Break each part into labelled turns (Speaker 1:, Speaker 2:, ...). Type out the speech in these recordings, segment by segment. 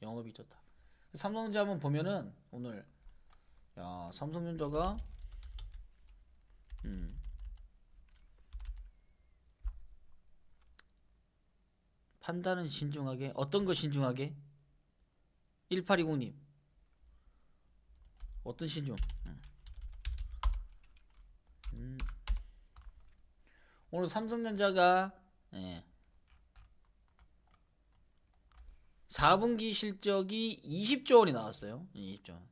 Speaker 1: 영업이 좋다. 삼성전자 한번 보면은 오늘 야 삼성전자가 판단은 신중하게. 어떤 거 신중하게? 1820님 어떤 신중? 오늘 삼성전자가 4분기 실적이 20조 원이 나왔어요. 20조 원.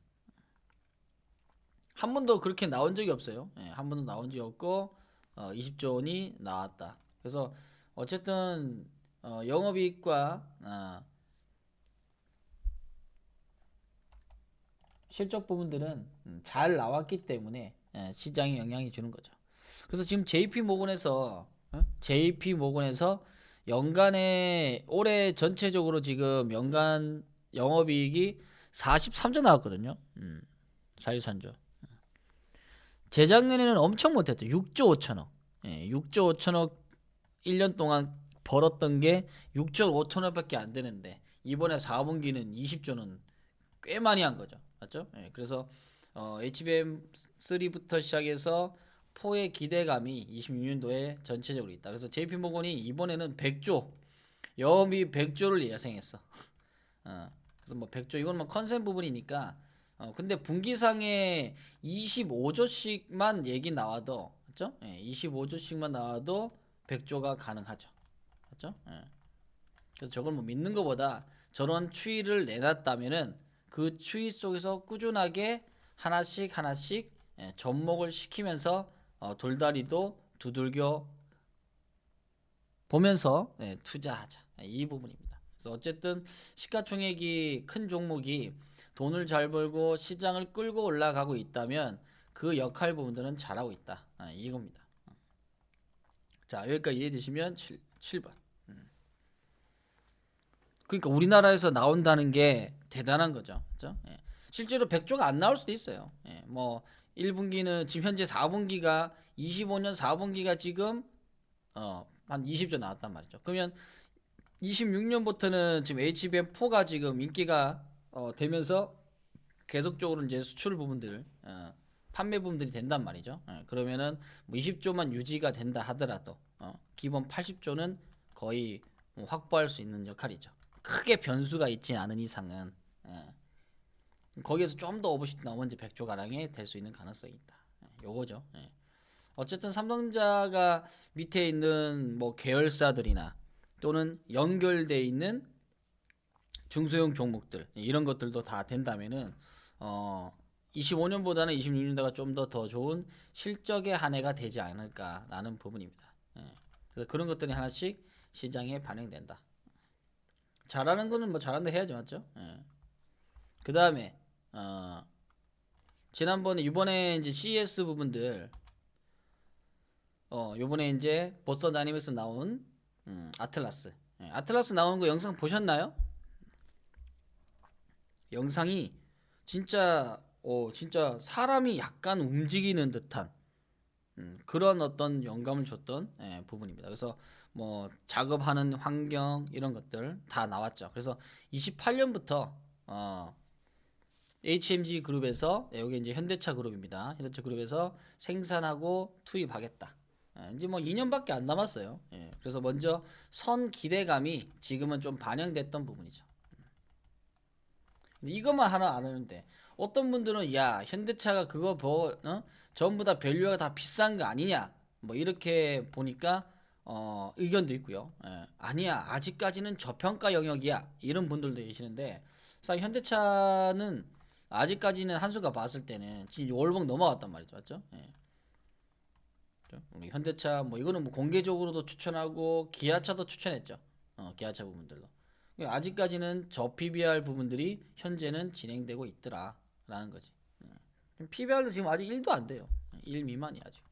Speaker 1: 한 번도 그렇게 나온 적이 없어요. 한 번도 나온 적이 없고 20조 원이 나왔다. 그래서 어쨌든 영업이익과 실적 부분들은 잘 나왔기 때문에 시장에 영향이 주는 거죠. 그래서 지금 JP모건에서 연간에 올해 전체적으로 지금 연간 영업이익이 43조 나왔거든요. 43조. 재작년에는 엄청 못했죠. 6조 5천억. 6조 5천억 1년 동안 벌었던 게 6조 5천억밖에 안 되는데 이번에 4분기는 20조는 꽤 많이 한 거죠. 맞죠? 그래서 HBM3부터 시작해서 4의 기대감이 26년도에 전체적으로 있다. 그래서 JP모건이 이번에는 100조, 영업이 100조를 예상했어. 그래서 뭐 100조 이건 뭐 컨센 부분이니까. 근데 분기상에 25조씩만 얘기 나와도, 맞죠? 25조씩만 나와도 100조가 가능하죠. 맞죠? 그래서 저걸 뭐 믿는 것보다 저런 추이를 내놨다면은 그 추이 속에서 꾸준하게 하나씩 접목을 시키면서 돌다리도 두들겨 보면서 투자하자. 이 부분입니다. 그래서 어쨌든 시가총액이 큰 종목이 돈을 잘 벌고 시장을 끌고 올라가고 있다면 그 역할 부분들은 잘하고 있다. 이겁니다. 자, 여기까지 이해되시면 7번. 그러니까 우리나라에서 나온다는 게 대단한 거죠. 그렇죠? 실제로 100조가 안 나올 수도 있어요. 뭐 1분기는 지금 현재 4분기가 25년 4분기가 지금 한 20조 나왔단 말이죠. 그러면 26년부터는 지금 HBM4가 지금 인기가 되면서 계속적으로 이제 수출 부분들 판매 부분들이 된단 말이죠. 그러면은 뭐 20조만 유지가 된다 하더라도 기본 80조는 거의 확보할 수 있는 역할이죠. 크게 변수가 있지 않은 이상은 거기에서 좀 더 오버슛 나오면 이제 100조 가량이 될 수 있는 가능성이 있다. 요거죠. 어쨌든 삼성전자가 밑에 있는 뭐 계열사들이나 또는 연결돼 있는 중소형 종목들 이런 것들도 다 된다면은 25년보다는 26년도가 좀 더 좋은 실적의 한 해가 되지 않을까라는 부분입니다. 그래서 그런 것들이 하나씩 시장에 반영된다. 잘하는 거는 뭐 잘한다 해야죠, 맞죠? 그 다음에 지난번에 이번에 이제 CES 부분들 요번에 이제 보스턴 다이내믹스 나온 아틀라스 아틀라스 나온 거 영상 보셨나요? 영상이 진짜 진짜 사람이 약간 움직이는 듯한 그런 어떤 영감을 줬던 부분입니다. 그래서 뭐 작업하는 환경 이런 것들 다 나왔죠. 그래서 28년부터 HMG 그룹에서 여기 이제 현대차 그룹입니다. 현대차 그룹에서 생산하고 투입하겠다. 이제 뭐 2년밖에 안 남았어요. 그래서 먼저 선 기대감이 지금은 좀 반영됐던 부분이죠. 이것만 하나 안 하는데 어떤 분들은 야 현대차가 그거 전부 다 밸류가 다 비싼 거 아니냐 뭐 이렇게 보니까 의견도 있고요. 아니야 아직까지는 저평가 영역이야 이런 분들도 계시는데 사실 현대차는 아직까지는 한수가 봤을 때는 지금 월봉 넘어갔단 말이죠, 맞죠? 우리 현대차 뭐 이거는 뭐 공개적으로도 추천하고 기아차도 추천했죠. 기아차 부분들로. 아직까지는 저 PBR 부분들이 현재는 진행되고 있더라라는 거지. PBR도 지금 아직 1도 안 돼요. 1 미만이 아직.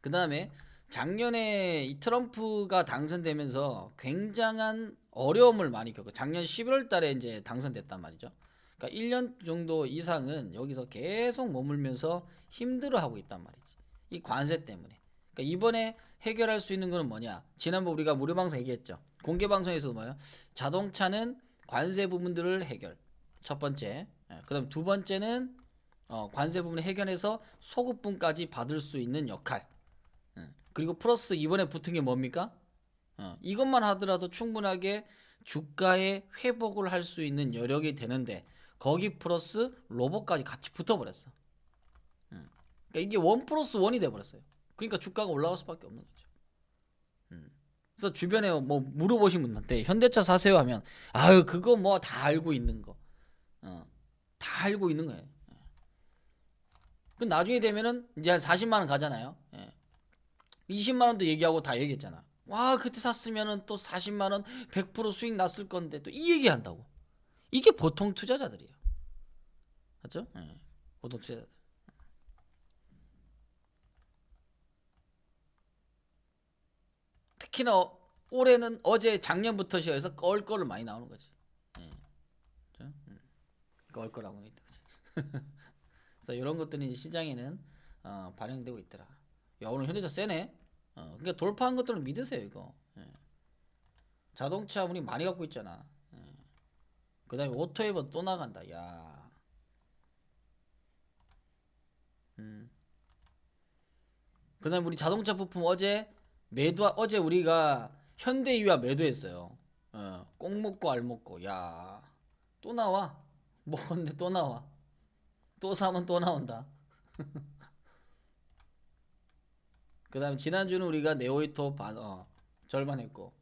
Speaker 1: 그 다음에 작년에 이 트럼프가 당선되면서 굉장한 어려움을 많이 겪고 작년 11월 달에 이제 당선됐단 말이죠. 그러니까 1년 정도 이상은 여기서 계속 머물면서 힘들어하고 있단 말이지. 이 관세 때문에. 그러니까 이번에 해결할 수 있는 거는 뭐냐? 지난번 우리가 무료 방송 얘기했죠. 공개 방송에서도 뭐예요? 자동차는 관세 부분들을 해결. 첫 번째. 그다음 두 번째는 관세 부분을 해결해서 소급분까지 받을 수 있는 역할. 그리고 플러스 이번에 붙은 게 뭡니까? 이것만 하더라도 충분하게 주가의 회복을 할 수 있는 여력이 되는데 거기 플러스 로봇까지 같이 붙어버렸어. 그러니까 이게 원 플러스 원이 돼버렸어요. 그러니까 주가가 올라갈 수밖에 없는 거죠. 그래서 주변에 뭐 물어보신 분한테 현대차 사세요 하면 아유 그거 뭐 다 알고 있는 거, 다 알고 있는 거예요. 그 나중에 되면은 이제 한 40만 원 가잖아요. 20만 원도 얘기하고 다 얘기했잖아. 와 그때 샀으면은 또 40만 원 100% 수익 났을 건데 또 이 얘기한다고. 이게 보통 투자자들이에요. 맞죠? 보통 투자자들. 특히나 올해는 어제 작년부터 시작해서 껄껄을 많이 나오는 거지. 그렇죠? 껄껄하고 있다. 그래서 이런 것들이 이제 시장에는 반영되고 있더라. 야 오늘 현대차 세네. 그러니까 돌파한 것들은 믿으세요 이거. 자동차 우리 많이 갖고 있잖아. 그다음에 오토에버 또 나간다. 야. 그다음에 우리 자동차 부품 어제 우리가 현대유아 매도했어요. 꼭 먹고 알 먹고. 야. 또 나와. 먹었는데 또 나와. 또 사면 또 나온다. 그다음에 지난주는 우리가 네오이토 절반 했고.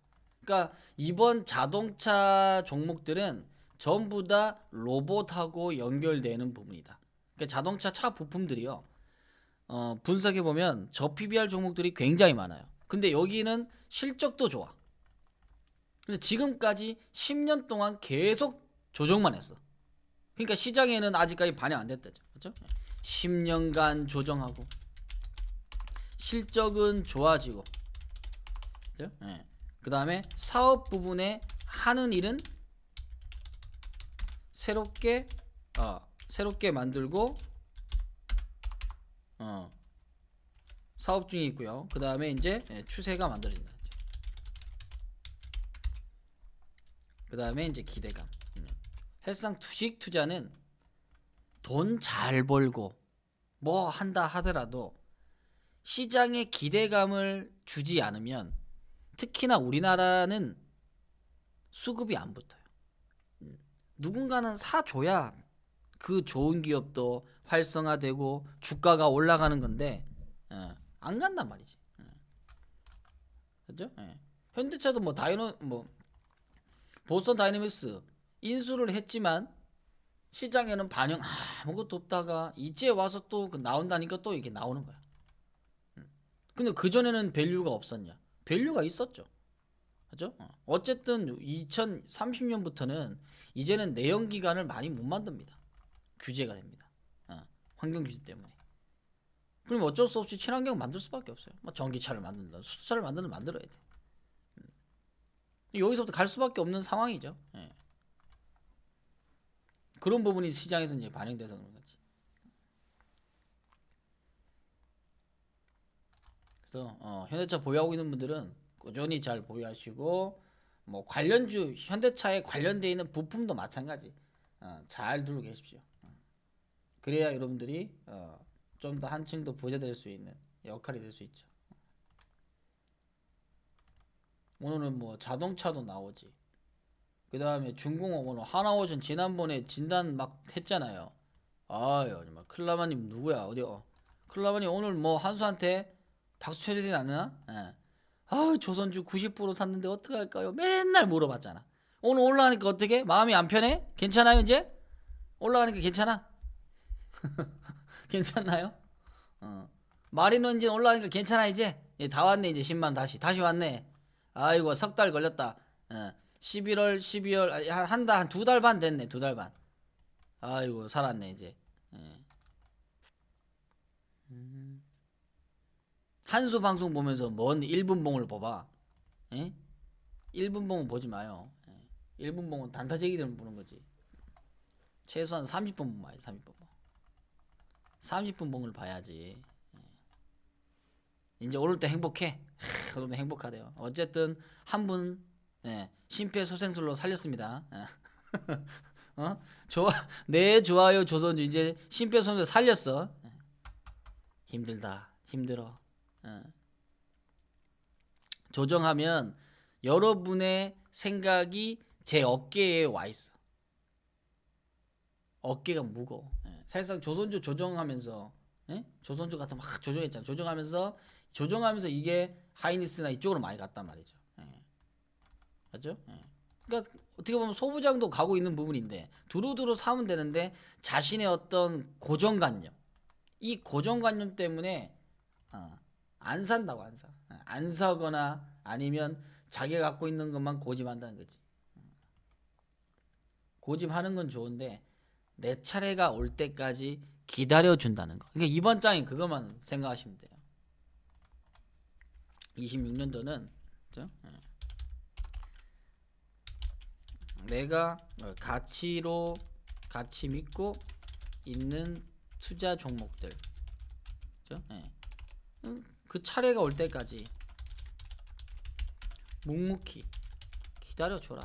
Speaker 1: 그러니까 이번 자동차 종목들은 전부 다 로봇하고 연결되는 부분이다. 그러니까 자동차 차 부품들이요. 분석해 보면 저 PBR 종목들이 굉장히 많아요. 근데 여기는 실적도 좋아. 근데 지금까지 10년 동안 계속 조정만 했어. 그러니까 시장에는 아직까지 반영 안 됐다죠. 그렇죠? 10년간 조정하고 실적은 좋아지고. 그렇죠? 그다음에 사업 부분에 하는 일은 새롭게 만들고 사업 중에 있고요. 그 다음에 이제 추세가 만들어진다. 그 다음에 이제 기대감. 사실상 주식 투자는 돈 잘 벌고 뭐 한다 하더라도 시장에 기대감을 주지 않으면 특히나 우리나라는 수급이 안 붙어요. 누군가는 사줘야 그 좋은 기업도 활성화되고 주가가 올라가는 건데 안 간단 말이지. 그죠? 현대차도 뭐 보스턴 다이내믹스 인수를 했지만 시장에는 반영 아무것도 없다가 이제 와서 또 나온다니까 또 이게 나오는 거야. 근데 그 전에는 밸류가 없었냐? 밸류가 있었죠. 그죠? 어쨌든 2030년부터는 이제는 내연기관을 많이 못 만듭니다. 규제가 됩니다. 환경 규제 때문에. 그럼 어쩔 수 없이 친환경 만들 수밖에 없어요. 뭐 전기차를 만든다, 수소차를 만들어야 돼. 여기서부터 갈 수밖에 없는 상황이죠. 그런 부분이 시장에서 이제 반영돼서 그런 거지. 그래서 현대차 보유하고 있는 분들은 꾸준히 잘 보유하시고 뭐 관련주 현대차에 관련되어 있는 부품도 마찬가지 잘 두고 계십시오. 그래야 여러분들이 좀 더 한층 더 부자될 수 있는 역할이 될 수 있죠. 오늘은 뭐 자동차도 나오지. 그 다음에 중공업 오늘 하나오션 지난번에 진단 막 했잖아요. 아유 정말 클라마님 누구야 어디 클라마님 오늘 뭐 한수한테 박수 쳐야 되지 않나? 아유 조선주 90% 샀는데 어떡할까요? 맨날 물어봤잖아. 오늘 올라가니까 어떻게? 마음이 안 편해? 괜찮아요 이제? 올라가니까 괜찮아? 괜찮나요? 마리노 엔진 올라가니까 괜찮아 이제? 다 왔네 이제 10만 다시 왔네. 아이고 석 달 걸렸다. 11월 12월 한 두 달 반 됐네. 두 달 반. 아이고 살았네 이제. 한수 방송 보면서 뭔 1분봉을 봐봐. 1분봉은 보지 마요. 1분봉은 단타제기들 보는 거지. 최소한 30분 봐야지. 30분. 30분 봉을 봐야지. 이제 오늘 때 행복해. 오늘 행복하대요. 어쨌든 한 분 심폐소생술로 살렸습니다. 내 좋아요 조선주 이제 심폐소생술 살렸어. 힘들다, 힘들어. 조정하면 여러분의 생각이 제 어깨에 와 있어. 어깨가 무거워. 사실상 조선주 조정하면서 조선주 같은 막 조정했잖아. 조정하면서 이게 하이니스나 이쪽으로 많이 갔단 말이죠. 맞죠? 그러니까 어떻게 보면 소부장도 가고 있는 부분인데 두루두루 사면 되는데 자신의 어떤 고정관념, 이 고정관념 때문에 안 산다고 안 사. 안 사거나 아니면 자기가 갖고 있는 것만 고집한다는 거지. 고집하는 건 좋은데 내 차례가 올 때까지 기다려준다는 거. 그러니까 이번 장에 그것만 생각하시면 돼요. 26년도는 그렇죠? 내가 가치 믿고 있는 투자 종목들, 그렇죠? 그 차례가 올 때까지 묵묵히 기다려줘라.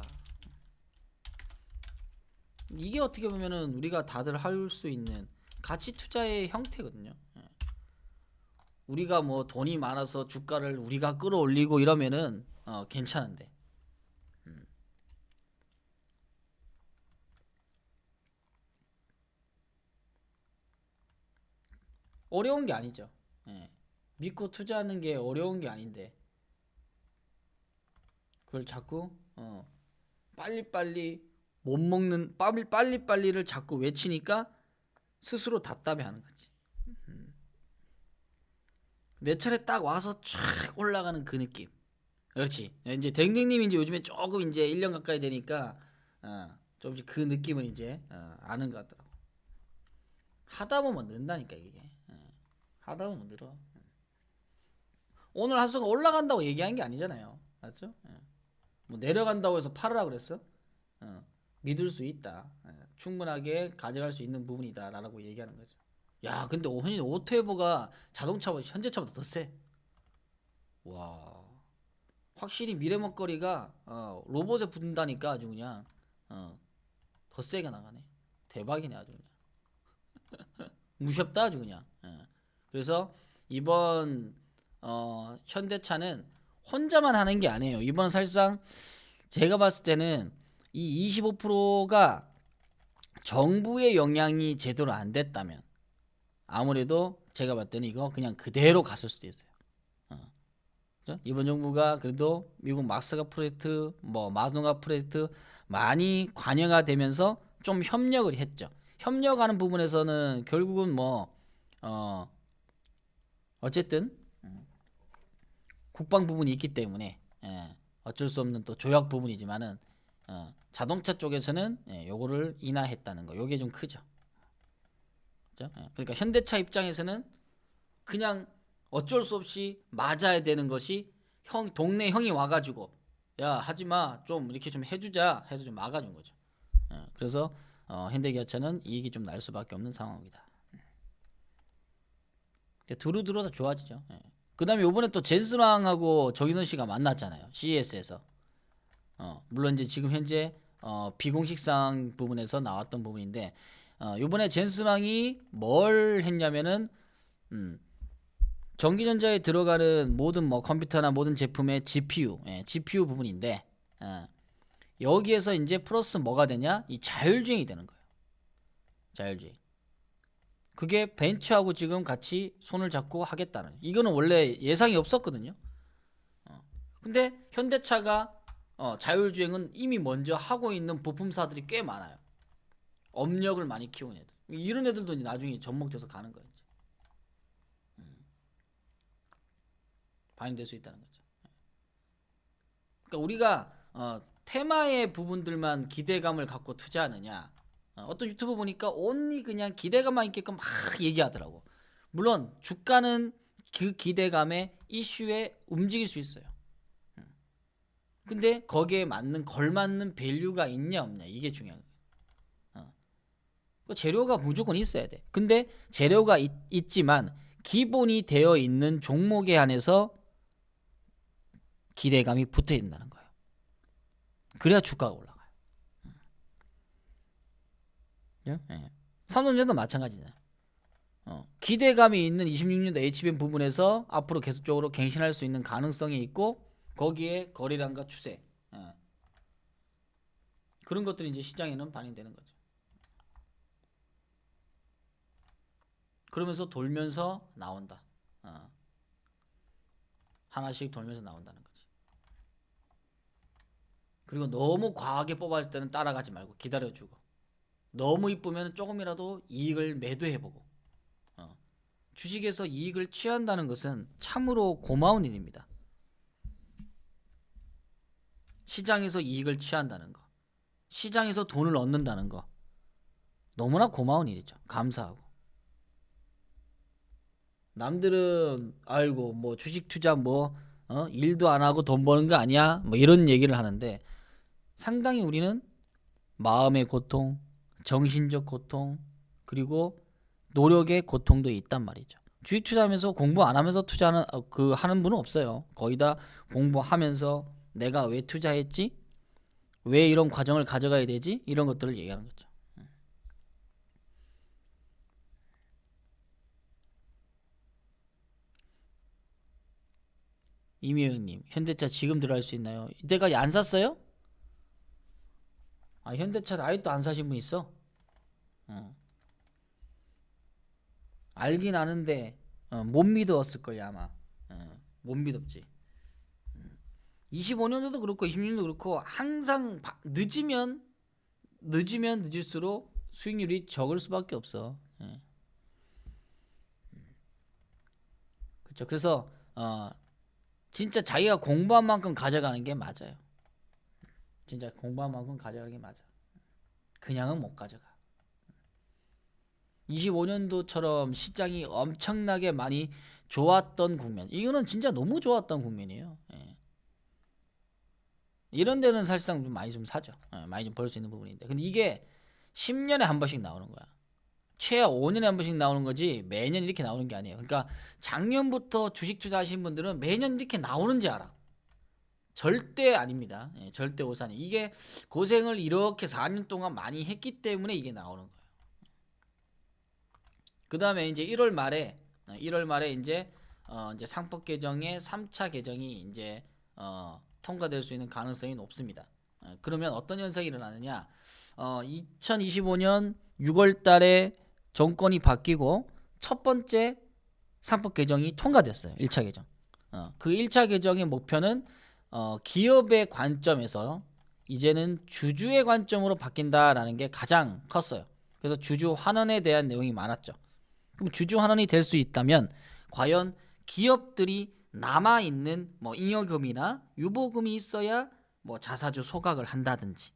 Speaker 1: 이게 어떻게 보면은 우리가 다들 할 수 있는 가치 투자의 형태거든요. 우리가 뭐 돈이 많아서 주가를 우리가 끌어올리고 이러면은 괜찮은데 어려운 게 아니죠. 믿고 투자하는 게 어려운 게 아닌데 그걸 자꾸 빨리빨리 못 먹는 빨리빨리를 자꾸 외치니까 스스로 답답해하는 거지. 내 차례 딱 와서 쫙 올라가는 그 느낌. 그렇지. 이제 댕댕님 이제 요즘에 조금 이제 1년 가까이 되니까 좀 그 느낌을 이제 아는 것 같더라고. 하다 보면 는다니까 이게. 하다 보면 늘어. 오늘 하수가 올라간다고 얘기한 게 아니잖아요. 맞죠? 뭐 내려간다고 해서 팔으라 그랬어? 믿을 수 있다. 충분하게 가져갈 수 있는 부분이다라고 얘기하는 거죠. 야, 근데 오토에버가 자동차보다 현대차보다 더 세. 와, 확실히 미래 먹거리가 로봇에 붙는다니까 아주 그냥 더 세게 나가네. 대박이네 아주 그냥. 무섭다 아주 그냥. 그래서 이번 현대차는 혼자만 하는 게 아니에요. 이번 사실상 제가 봤을 때는 이 25%가 정부의 영향이 제대로 안 됐다면 아무래도 제가 봤을 때는 이거 그냥 그대로 갔을 수도 있어요. 그렇죠? 이번 정부가 그래도 미국 막스가 프로젝트, 뭐 마누가 프로젝트 많이 관여가 되면서 좀 협력을 했죠. 협력하는 부분에서는 결국은 뭐 어쨌든 국방 부분이 있기 때문에 어쩔 수 없는 또 조약 부분이지만은 자동차 쪽에서는 요거를 인하했다는 거. 요게 좀 크죠. 그렇죠? 그러니까 현대차 입장에서는 그냥 어쩔 수 없이 맞아야 되는 것이 동네 형이 와가지고 야 하지마 좀 이렇게 좀 해주자 해서 좀 막아준 거죠. 그래서 현대기아차는 이익이 좀 날 수밖에 없는 상황입니다. 두루두루 다 좋아지죠. 그 다음에 요번에 또 젠스랑하고 정인선 씨가 만났잖아요. CES에서. 물론 이제 지금 현재 비공식상 부분에서 나왔던 부분인데 요번에 젠스랑이 뭘 했냐면은 전기전자에 들어가는 모든 뭐 컴퓨터나 모든 제품의 GPU 부분인데 여기에서 이제 플러스 뭐가 되냐? 이 자율주행이 되는 거예요. 자율주행. 그게 벤츠하고 지금 같이 손을 잡고 하겠다는. 이거는 원래 예상이 없었거든요. 근데 현대차가 자율주행은 이미 먼저 하고 있는 부품사들이 꽤 많아요. 업력을 많이 키운 애들. 이런 애들도 나중에 접목돼서 가는 거예요. 반영될 수 있다는 거죠. 그러니까 우리가 테마의 부분들만 기대감을 갖고 투자하느냐. 어떤 유튜브 보니까 온리 그냥 기대감만 있게끔 막 얘기하더라고. 물론 주가는 그 기대감에 이슈에 움직일 수 있어요. 근데 거기에 맞는 걸맞는 밸류가 있냐 없냐 이게 중요한 거예요. 재료가 무조건 있어야 돼. 근데 재료가 있지만 기본이 되어 있는 종목에 한해서 기대감이 붙어 있다는 거예요. 그래야 주가가 올라가요. 예? 예. 삼성전자도 마찬가지잖아요. 기대감이 있는 26년도 HBM 부분에서 앞으로 계속적으로 갱신할 수 있는 가능성이 있고 거기에 거래량과 추세 그런 것들이 이제 시장에는 반영되는 거죠. 그러면서 돌면서 나온다. 하나씩 돌면서 나온다는 거지. 그리고 너무 과하게 뽑아줄 때는 따라가지 말고 기다려주고 너무 이쁘면 조금이라도 이익을 매도해보고 주식에서 이익을 취한다는 것은 참으로 고마운 일입니다. 시장에서 이익을 취한다는 거, 시장에서 돈을 얻는다는 거 너무나 고마운 일이죠. 감사하고. 남들은 아이고 뭐 주식 투자 뭐 일도 안 하고 돈 버는 거 아니야? 뭐 이런 얘기를 하는데 상당히 우리는 마음의 고통, 정신적 고통, 그리고 노력의 고통도 있단 말이죠. 주식 투자하면서 공부 안 하면서 투자하는 하는 분은 없어요. 거의 다 공부하면서 내가 왜 투자했지? 왜 이런 과정을 가져가야 되지? 이런 것들을 얘기하는 거죠. 이미영님, 현대차 지금 들어갈 수 있나요? 이때까지 안 샀어요? 현대차 아직도 안 사신 분 있어? 알긴 아는데 못 믿었을 거야 아마. 못 믿었지. 25년도도 그렇고 26년도 그렇고 항상 늦으면 늦을수록 수익률이 적을 수밖에 없어. 그렇죠. 그래서 진짜 자기가 공부한 만큼 가져가는 게 맞아요. 진짜 공부한 만큼 가져가는 게 맞아. 그냥은 못 가져가. 25년도처럼 시장이 엄청나게 많이 좋았던 국면. 이거는 진짜 너무 좋았던 국면이에요. 이런 데는 사실상 좀 많이 좀 사죠. 많이 좀 벌 수 있는 부분인데. 근데 이게 10년에 한 번씩 나오는 거야. 최하 5년에 한 번씩 나오는 거지 매년 이렇게 나오는 게 아니에요. 그러니까 작년부터 주식 투자하시는 분들은 매년 이렇게 나오는지 알아. 절대 아닙니다. 절대 오산이. 이게 고생을 이렇게 4년 동안 많이 했기 때문에 이게 나오는 거예요. 그 다음에 이제 1월 말에 이제 이제 상법 개정의 3차 개정이 이제 통과될 수 있는 가능성이 높습니다. 그러면 어떤 현상이 일어나느냐? 2025년 6월 달에 정권이 바뀌고 첫 번째 상법 개정이 통과됐어요. 1차 개정. 그 1차 개정의 목표는 기업의 관점에서 이제는 주주의 관점으로 바뀐다라는 게 가장 컸어요. 그래서 주주 환원에 대한 내용이 많았죠. 그럼 주주 환원이 될 수 있다면 과연 기업들이 남아있는 뭐 잉여금이나 유보금이 있어야 뭐 자사주 소각을 한다든지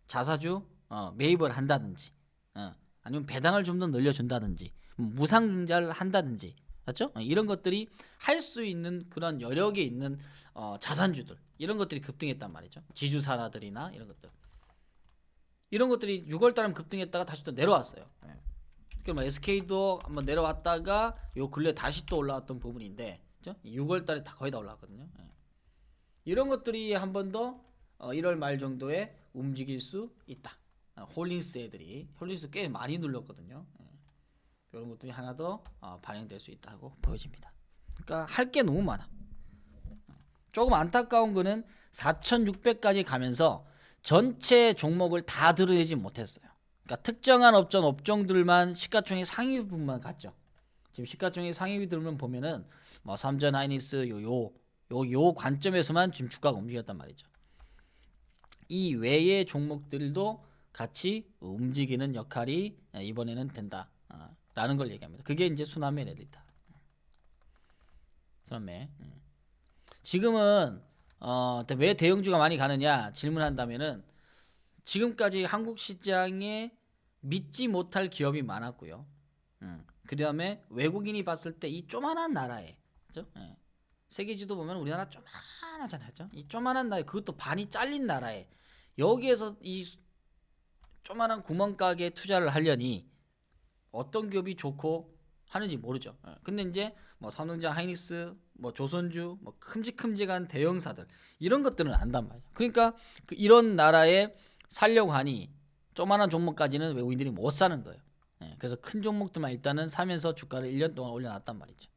Speaker 1: 자사주 매입을 한다든지 아니면 배당을 좀 더 늘려준다든지 무상증자를 한다든지 맞죠? 이런 것들이 할 수 있는 그런 여력이 있는 자산주들 이런 것들이 급등했단 말이죠. 지주사라들이나 이런 것들이 6월 달에 급등했다가 다시 또 내려왔어요. 그럼 SK도 한번 내려왔다가 요 근래 다시 또 올라왔던 부분인데 6월 달에 거의 다 올라왔거든요. 이런 것들이 한 번 더 1월 말 정도에 움직일 수 있다. 홀딩스 애들이 홀딩스 꽤 많이 눌렀거든요. 이런 것들이 하나 더 반영될 수 있다고 보여집니다. 그러니까 할 게 너무 많아. 조금 안타까운 거는 4,600까지 가면서 전체 종목을 다 드러내지 못했어요. 그러니까 특정한 업종들만 시가총액 상위 부분만 갔죠. 지금 시가총액 상위 들면 보면은 뭐 삼전 하이닉스 요 관점에서만 지금 주가가 움직였단 말이죠. 이 외의 종목들도 같이 움직이는 역할이 이번에는 된다. 라는 걸 얘기합니다. 그게 이제 순환매 랠리다. 순환매. 지금은 왜 대형주가 많이 가느냐 질문한다면은 지금까지 한국 시장에 믿지 못할 기업이 많았고요. 그 다음에 외국인이 봤을 때 이 조만한 나라에, 그죠? 세계지도 보면 우리나라 조만하잖아요, 그죠? 이 조만한 나라에 그것도 반이 잘린 나라에 여기에서 이 조만한 구멍가게에 투자를 하려니 어떤 기업이 좋고 하는지 모르죠. 근데 이제 뭐 삼성전자, 하이닉스 뭐 조선주, 뭐 큼직큼직한 대형사들 이런 것들은 안단 말이야. 그러니까 이런 나라에 살려고 하니 조그마한 종목까지는 외국인들이 못 사는 거예요. 그래서 큰 종목들만 일단은 사면서 주가를 1년 동안 올려놨단 말이죠.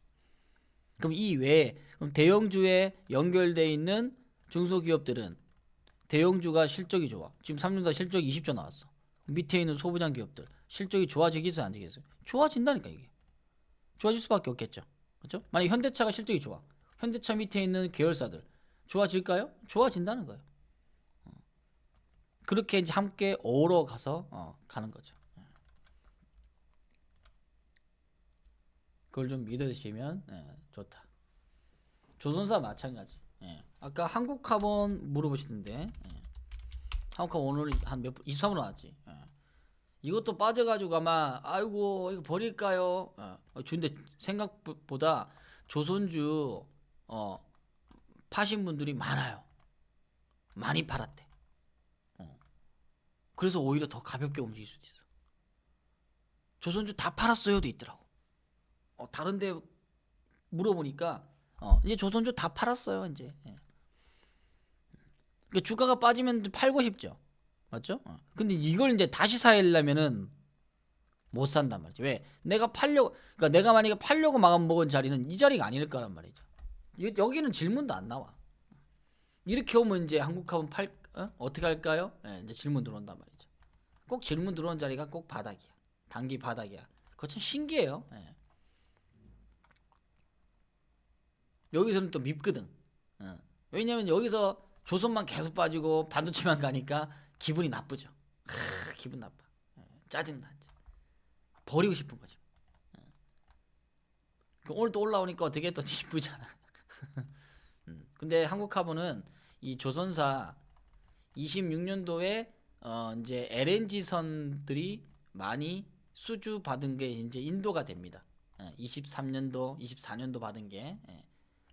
Speaker 1: 그럼 이 외에 그럼 대형주에 연결돼 있는 중소기업들은 대형주가 실적이 좋아. 지금 3년도 실적이 20조 나왔어. 밑에 있는 소부장 기업들 실적이 좋아지겠어요, 안 되겠어요? 좋아진다니까 이게. 좋아질 수밖에 없겠죠. 그렇죠? 만약 현대차가 실적이 좋아. 현대차 밑에 있는 계열사들 좋아질까요? 좋아진다는 거예요. 그렇게 이제 함께 어우러 가서 가는 거죠. 그걸 좀 믿으시면 좋다. 조선사 마찬가지. 아까 한국카본 물어보시던데 한국카본 오늘 한 몇 23분 나왔지. 이것도 빠져가지고 아마 아이고 이거 버릴까요? 근데 생각보다 조선주 파신 분들이 많아요. 많이 팔았대. 그래서 오히려 더 가볍게 움직일 수도 있어. 조선주 다 팔았어요도 있더라고. 다른데 물어보니까 이제 조선주 다 팔았어요 이제. 그러니까 주가가 빠지면 팔고 싶죠, 맞죠? 근데 이걸 이제 다시 사려면은 못 산단 말이죠. 왜? 내가 팔려고, 그러니까 내가 만약에 팔려고 마음 먹은 자리는 이 자리가 아닐 거란 말이죠. 여기는 질문도 안 나와. 이렇게 오면 이제 한국하면 어떻게 할까요? 이제 질문 들어온단 말이죠. 꼭 질문 들어온 자리가 꼭 바닥이야. 단기 바닥이야. 그거 참 신기해요. 여기서는 또 밉거든. 왜냐면 여기서 조선만 계속 빠지고 반도체만 가니까 기분이 나쁘죠. 기분 나빠. 짜증나. 버리고 싶은 거죠. 오늘 또 올라오니까 어떻게 또 이쁘잖아. 근데 한국카본은 이 조선사 26년도에 이제 LNG 선들이 많이 수주 받은 게 이제 인도가 됩니다. 23년도, 24년도 받은 게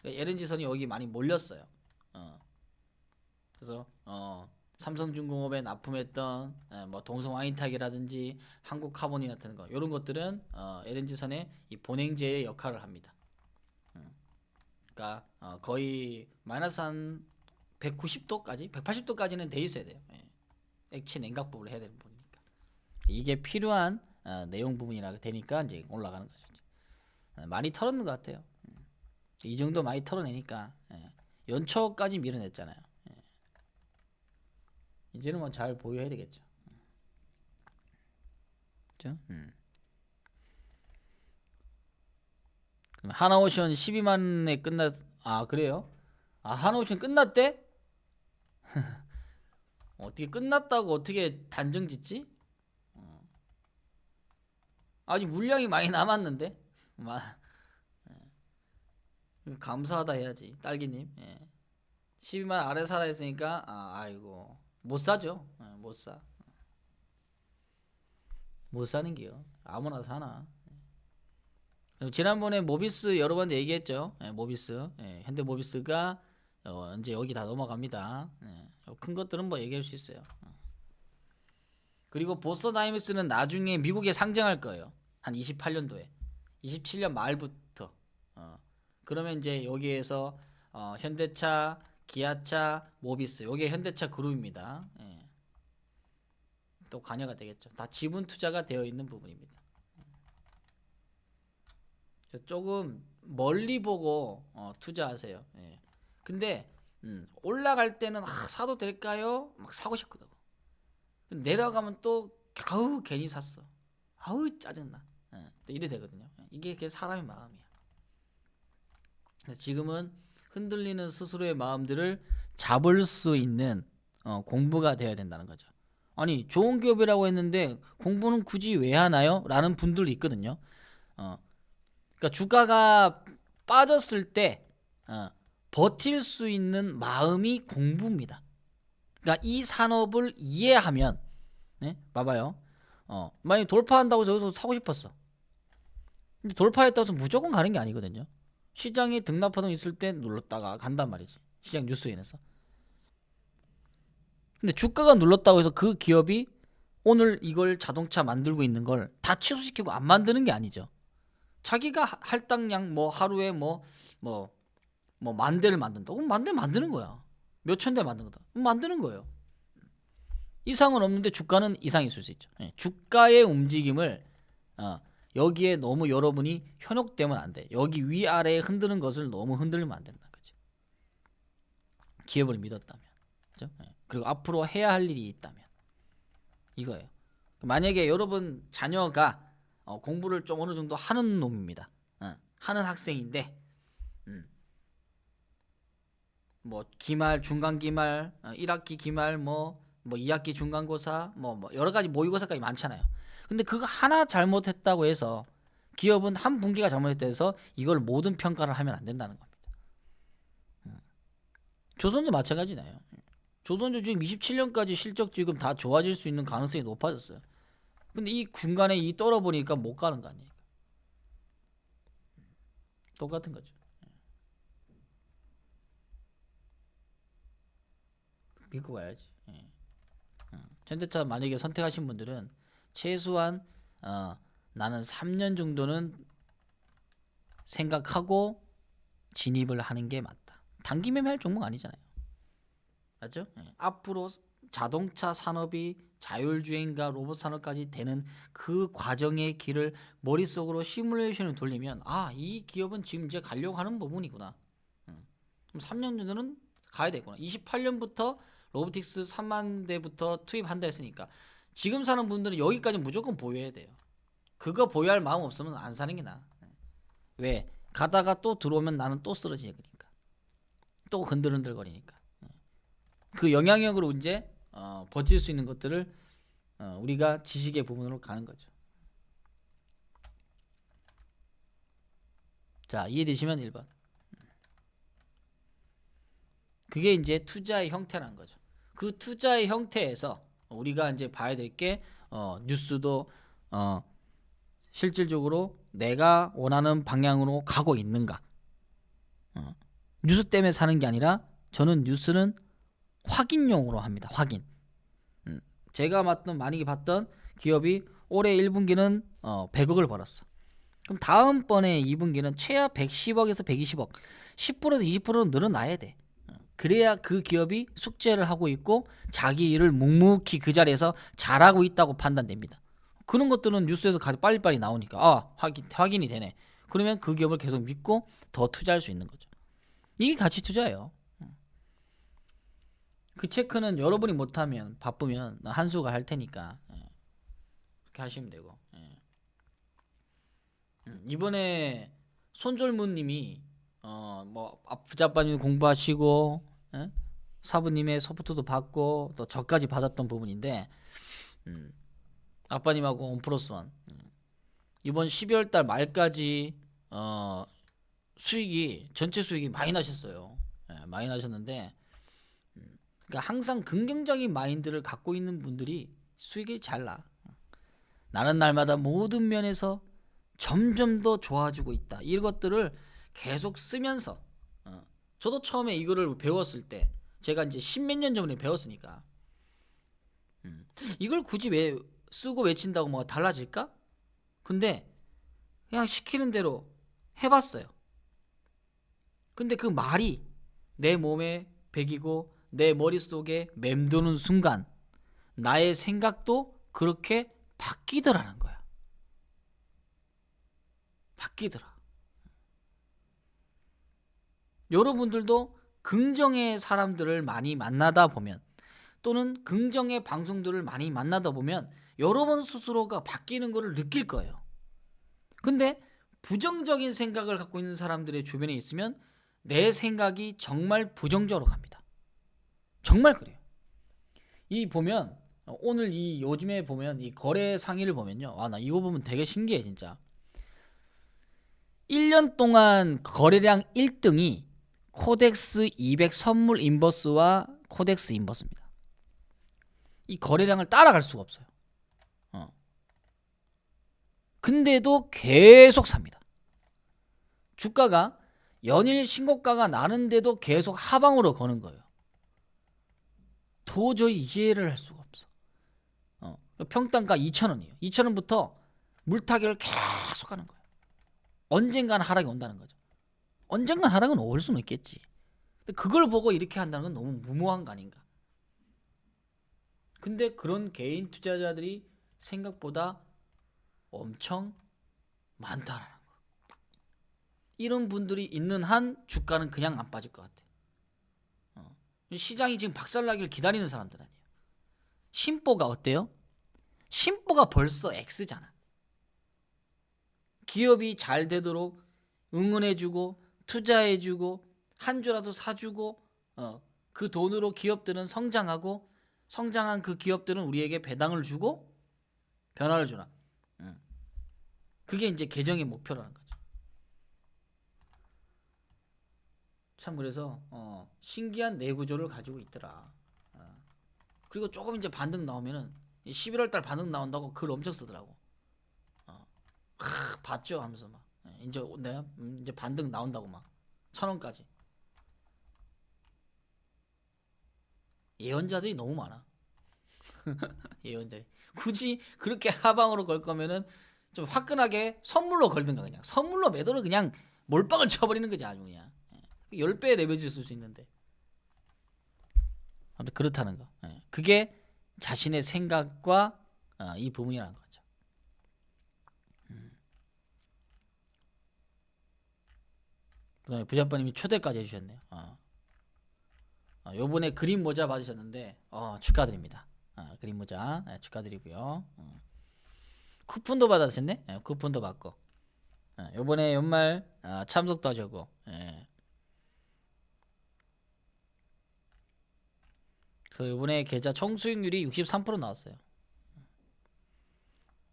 Speaker 1: LNG 선이 여기 많이 몰렸어요. 그래서 삼성중공업에 납품했던 뭐 동성와인탁이라든지 한국카본이 같은 거 이런 것들은 LNG 선의 이 본행제의 역할을 합니다. 그러니까 거의 마이너스 한 190도까지, 180도까지는 돼 있어야 돼요. 액체 냉각법을 해야 되는 부분이니까 이게 필요한 내용 부분이라 되니까 이제 올라가는 거죠. 많이 털었는 것 같아요. 이 정도 많이 털어내니까 연초까지 밀어냈잖아요. 이제는 뭐 잘 보유해야 되겠죠. 그렇죠? 그럼 하나오션 12만에 그래요? 하나오션 끝났대? 어떻게 끝났다고 어떻게 단정 짓지? 아직 물량이 많이 남았는데? 감사하다 해야지, 딸기님. 12만 아래 살아있으니까 아이고 못 사죠. 못 사. 못 사는 게요. 아무나 사나. 지난번에 모비스 여러 번 얘기했죠. 모비스. 현대 모비스가 이제 여기 다 넘어갑니다. 큰 것들은 뭐 얘기할 수 있어요. 그리고 보스턴 다이너믹스는 나중에 미국에 상장할 거예요. 한 28년도에. 27년 말부터. 그러면 이제 여기에서 현대차, 기아차, 모비스. 여기 현대차 그룹입니다. 또 관여가 되겠죠. 다 지분 투자가 되어 있는 부분입니다. 조금 멀리 보고 투자하세요. 근데 올라갈 때는 사도 될까요? 막 사고 싶거든. 내려가면 또 괜히 샀어. 짜증나. 이래 되거든요. 이게 사람의 마음이야. 그래서 지금은 흔들리는 스스로의 마음들을 잡을 수 있는 공부가 되어야 된다는 거죠. 아니 좋은 기업이라고 했는데 공부는 굳이 왜 하나요? 라는 분들도 있거든요. 그러니까 주가가 빠졌을 때 버틸 수 있는 마음이 공부입니다. 그러니까 이 산업을 이해하면 봐봐요. 만약에 돌파한다고 해서 여기서 사고 싶었어. 근데 돌파했다고 해서 무조건 가는 게 아니거든요. 시장에 등락파동 있을 때 눌렀다가 간단 말이지. 시장 뉴스인에서. 근데 주가가 눌렀다고 해서 그 기업이 오늘 이걸 자동차 만들고 있는 걸 다 취소시키고 안 만드는 게 아니죠. 자기가 할당량 뭐 하루에 뭐 뭐 만 대를 만든다. 그럼 만 대 만드는 거야. 몇 천 대 만든다. 만드는 거예요. 이상은 없는데 주가는 이상이 있을 수 있죠. 예, 주가의 움직임을 여기에 너무 여러분이 현혹되면 안 돼. 여기 위아래에 흔드는 것을 너무 흔들면 안 된다. 그죠? 기업을 믿었다면. 그죠? 예. 그리고 앞으로 해야 할 일이 있다면. 이거예요. 만약에 여러분 자녀가 공부를 좀 어느 정도 하는 놈입니다. 하는 학생인데 뭐 기말, 중간 기말, 1학기 기말, 뭐 2학기 중간고사, 뭐 여러 가지 모의고사까지 많잖아요. 근데 그거 하나 잘못했다고 해서 기업은 한 분기가 잘못했다 해서 이걸 모든 평가를 하면 안 된다는 겁니다. 조선도 마찬가지네요. 조선도 지금 27년까지 실적 지금 다 좋아질 수 있는 가능성이 높아졌어요. 근데 이 중간에 이 떨어보니까 못 가는 거 아니에요. 똑같은 거죠. 믿고 가야지. 현대차 만약에 선택하신 분들은 최소한 나는 3년 정도는 생각하고 진입을 하는 게 맞다. 단기 매매할 종목 아니잖아요. 맞죠? 앞으로 자동차 산업이 자율주행과 로봇 산업까지 되는 그 과정의 길을 머릿속으로 시뮬레이션을 돌리면 이 기업은 지금 이제 가려고 하는 부분이구나. 그럼 3년 정도는 가야 되구나. 28년부터 로보틱스 3만 대부터 투입한다 했으니까 지금 사는 분들은 여기까지 무조건 보유해야 돼요. 그거 보유할 마음 없으면 안 사는 게 나아. 왜? 가다가 또 들어오면 나는 또 쓰러지니까. 또 흔들흔들거리니까. 그 영향력으로 이제 버틸 수 있는 것들을 우리가 지식의 부분으로 가는 거죠. 자, 이해되시면 1번. 그게 이제 투자의 형태라는 거죠. 그 투자의 형태에서 우리가 이제 봐야 될 게 뉴스도 실질적으로 내가 원하는 방향으로 가고 있는가. 뉴스 때문에 사는 게 아니라 저는 뉴스는 확인용으로 합니다. 확인. 제가 만약에 봤던 기업이 올해 1분기는 100억을 벌었어. 그럼 다음번에 2분기는 최하 110억에서 120억 10%에서 20%는 늘어나야 돼. 그래야 그 기업이 숙제를 하고 있고 자기 일을 묵묵히 그 자리에서 잘하고 있다고 판단됩니다. 그런 것들은 뉴스에서 가장 빨리빨리 나오니까 확인이 되네. 그러면 그 기업을 계속 믿고 더 투자할 수 있는 거죠. 이게 가치 투자예요. 그 체크는 여러분이 못하면 바쁘면 한수가 할 테니까 그렇게 하시면 되고. 이번에 손절무님이 뭐 부자빠님 공부하시고 사부님의 서포트도 받고 또 저까지 받았던 부분인데 아빠님하고 온플러스원 이번 12월달 말까지 수익이 전체 수익이 많이 나셨어요. 많이 나셨는데 그러니까 항상 긍정적인 마인드를 갖고 있는 분들이 수익이 잘 나. 나는 날마다 모든 면에서 점점 더 좋아지고 있다. 이것들을 계속 쓰면서 저도 처음에 이거를 배웠을 때 제가 이제 10몇 년 전에 배웠으니까 이걸 굳이 왜 쓰고 외친다고 뭐가 달라질까? 근데 그냥 시키는 대로 해봤어요. 근데 그 말이 내 몸에 배기고 내 머릿속에 맴도는 순간 나의 생각도 그렇게 바뀌더라는 거야. 바뀌더라. 여러분들도 긍정의 사람들을 많이 만나다 보면 또는 긍정의 방송들을 많이 만나다 보면 여러분 스스로가 바뀌는 것을 느낄 거예요. 근데 부정적인 생각을 갖고 있는 사람들의 주변에 있으면 내 생각이 정말 부정적으로 갑니다. 정말 그래요. 이 보면 오늘 이 요즘에 보면 이 거래 상위를 보면요. 나 이거 보면 되게 신기해 진짜. 1년 동안 거래량 1등이 코덱스 200 선물 인버스와 코덱스 인버스입니다. 이 거래량을 따라갈 수가 없어요. 근데도 계속 삽니다. 주가가 연일 신고가가 나는데도 계속 하방으로 거는 거예요. 도저히 이해를 할 수가 없어. 평단가 2,000원이에요. 2,000원부터 물타기를 계속 하는 거예요. 언젠가는 하락이 온다는 거죠. 언젠간 하락은 올 수는 있겠지. 근데 그걸 보고 이렇게 한다는 건 너무 무모한 거 아닌가. 근데 그런 개인 투자자들이 생각보다 엄청 많다라는 거. 이런 분들이 있는 한 주가는 그냥 안 빠질 것 같아. 시장이 지금 박살나기를 기다리는 사람들 아니에요. 심보가 어때요? 심보가 벌써 X잖아. 기업이 잘 되도록 응원해주고 투자해주고 한 주라도 사주고 그 돈으로 기업들은 성장하고 성장한 그 기업들은 우리에게 배당을 주고 변화를 주나. 그게 이제 계정의 목표라는 거죠. 참 그래서 신기한 내구조를 가지고 있더라. 그리고 조금 이제 반등 나오면은 11월 달 반등 나온다고 글 엄청 쓰더라고. 봤죠 하면서 막 이제 내가 이제 반등 나온다고 막 1,000원까지. 예언자들이 너무 많아. 예언자들이 굳이 그렇게 하방으로 걸 거면은 좀 화끈하게 선물로 걸든가. 그냥 선물로 매도를 그냥 몰빵을 쳐버리는 거지. 아주 그냥 10배 레버리지 쓸 수 있는데. 아무튼 그렇다는 거. 그게 자신의 생각과 이 부분이라는 거죠. 그다음에 부자빠님이 초대까지 해주셨네요. 요번에 그린 모자 받으셨는데 축하드립니다. 그린 모자 축하드리고요. 쿠폰도 받으셨네. 쿠폰도 받고 요번에 연말 참석도 하셨고. 그래서 요번에 계좌 총 수익률이 63% 나왔어요.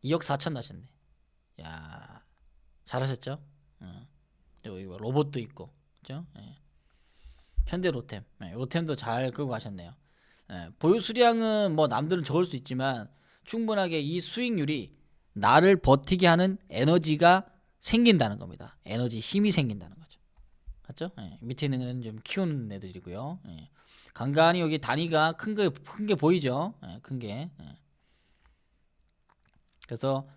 Speaker 1: 2억 4천 나셨네. 야, 잘하셨죠? 여기 로봇도 있고, 그죠? 현대 로템, 로템도 잘 끌고 가셨네요. 보유 수량은 뭐 남들은 적을 수 있지만 충분하게 이 수익률이 나를 버티게 하는 에너지가 생긴다는 겁니다. 에너지 힘이 생긴다는 거죠. 맞죠? 밑에 있는 애는 좀 키우는 애들이고요. 간간히 여기 단위가 큰 게 보이죠? 큰 게. 그래서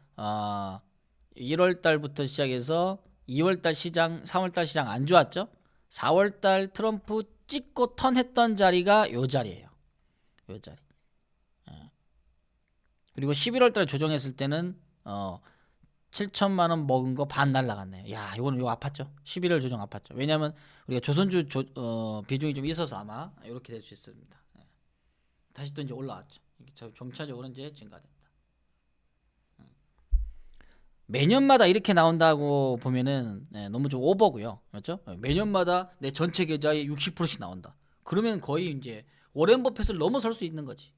Speaker 1: 1월 달부터 시작해서 2월 달 시장, 3월 달 시장 안 좋았죠? 4월 달 트럼프 찍고 턴했던 자리가 요 자리예요. 요 자리. 그리고 11월 달 조정했을 때는 7천만 원 먹은 거 반 날라갔네요. 야, 이거는 요 아팠죠. 11월 조정 아팠죠. 왜냐면 우리가 조선주 비중이 좀 있어서 아마 이렇게 될 수 있습니다. 다시 또 이제 올라왔죠. 점차적으로 이제 증가된다. 매년마다 이렇게 나온다고 보면은 너무 좀 오버고요. 맞죠? 매년마다 내 전체 계좌의 60%씩 나온다. 그러면 거의 이제 워렌 버핏을 넘어설 수 있는 거지.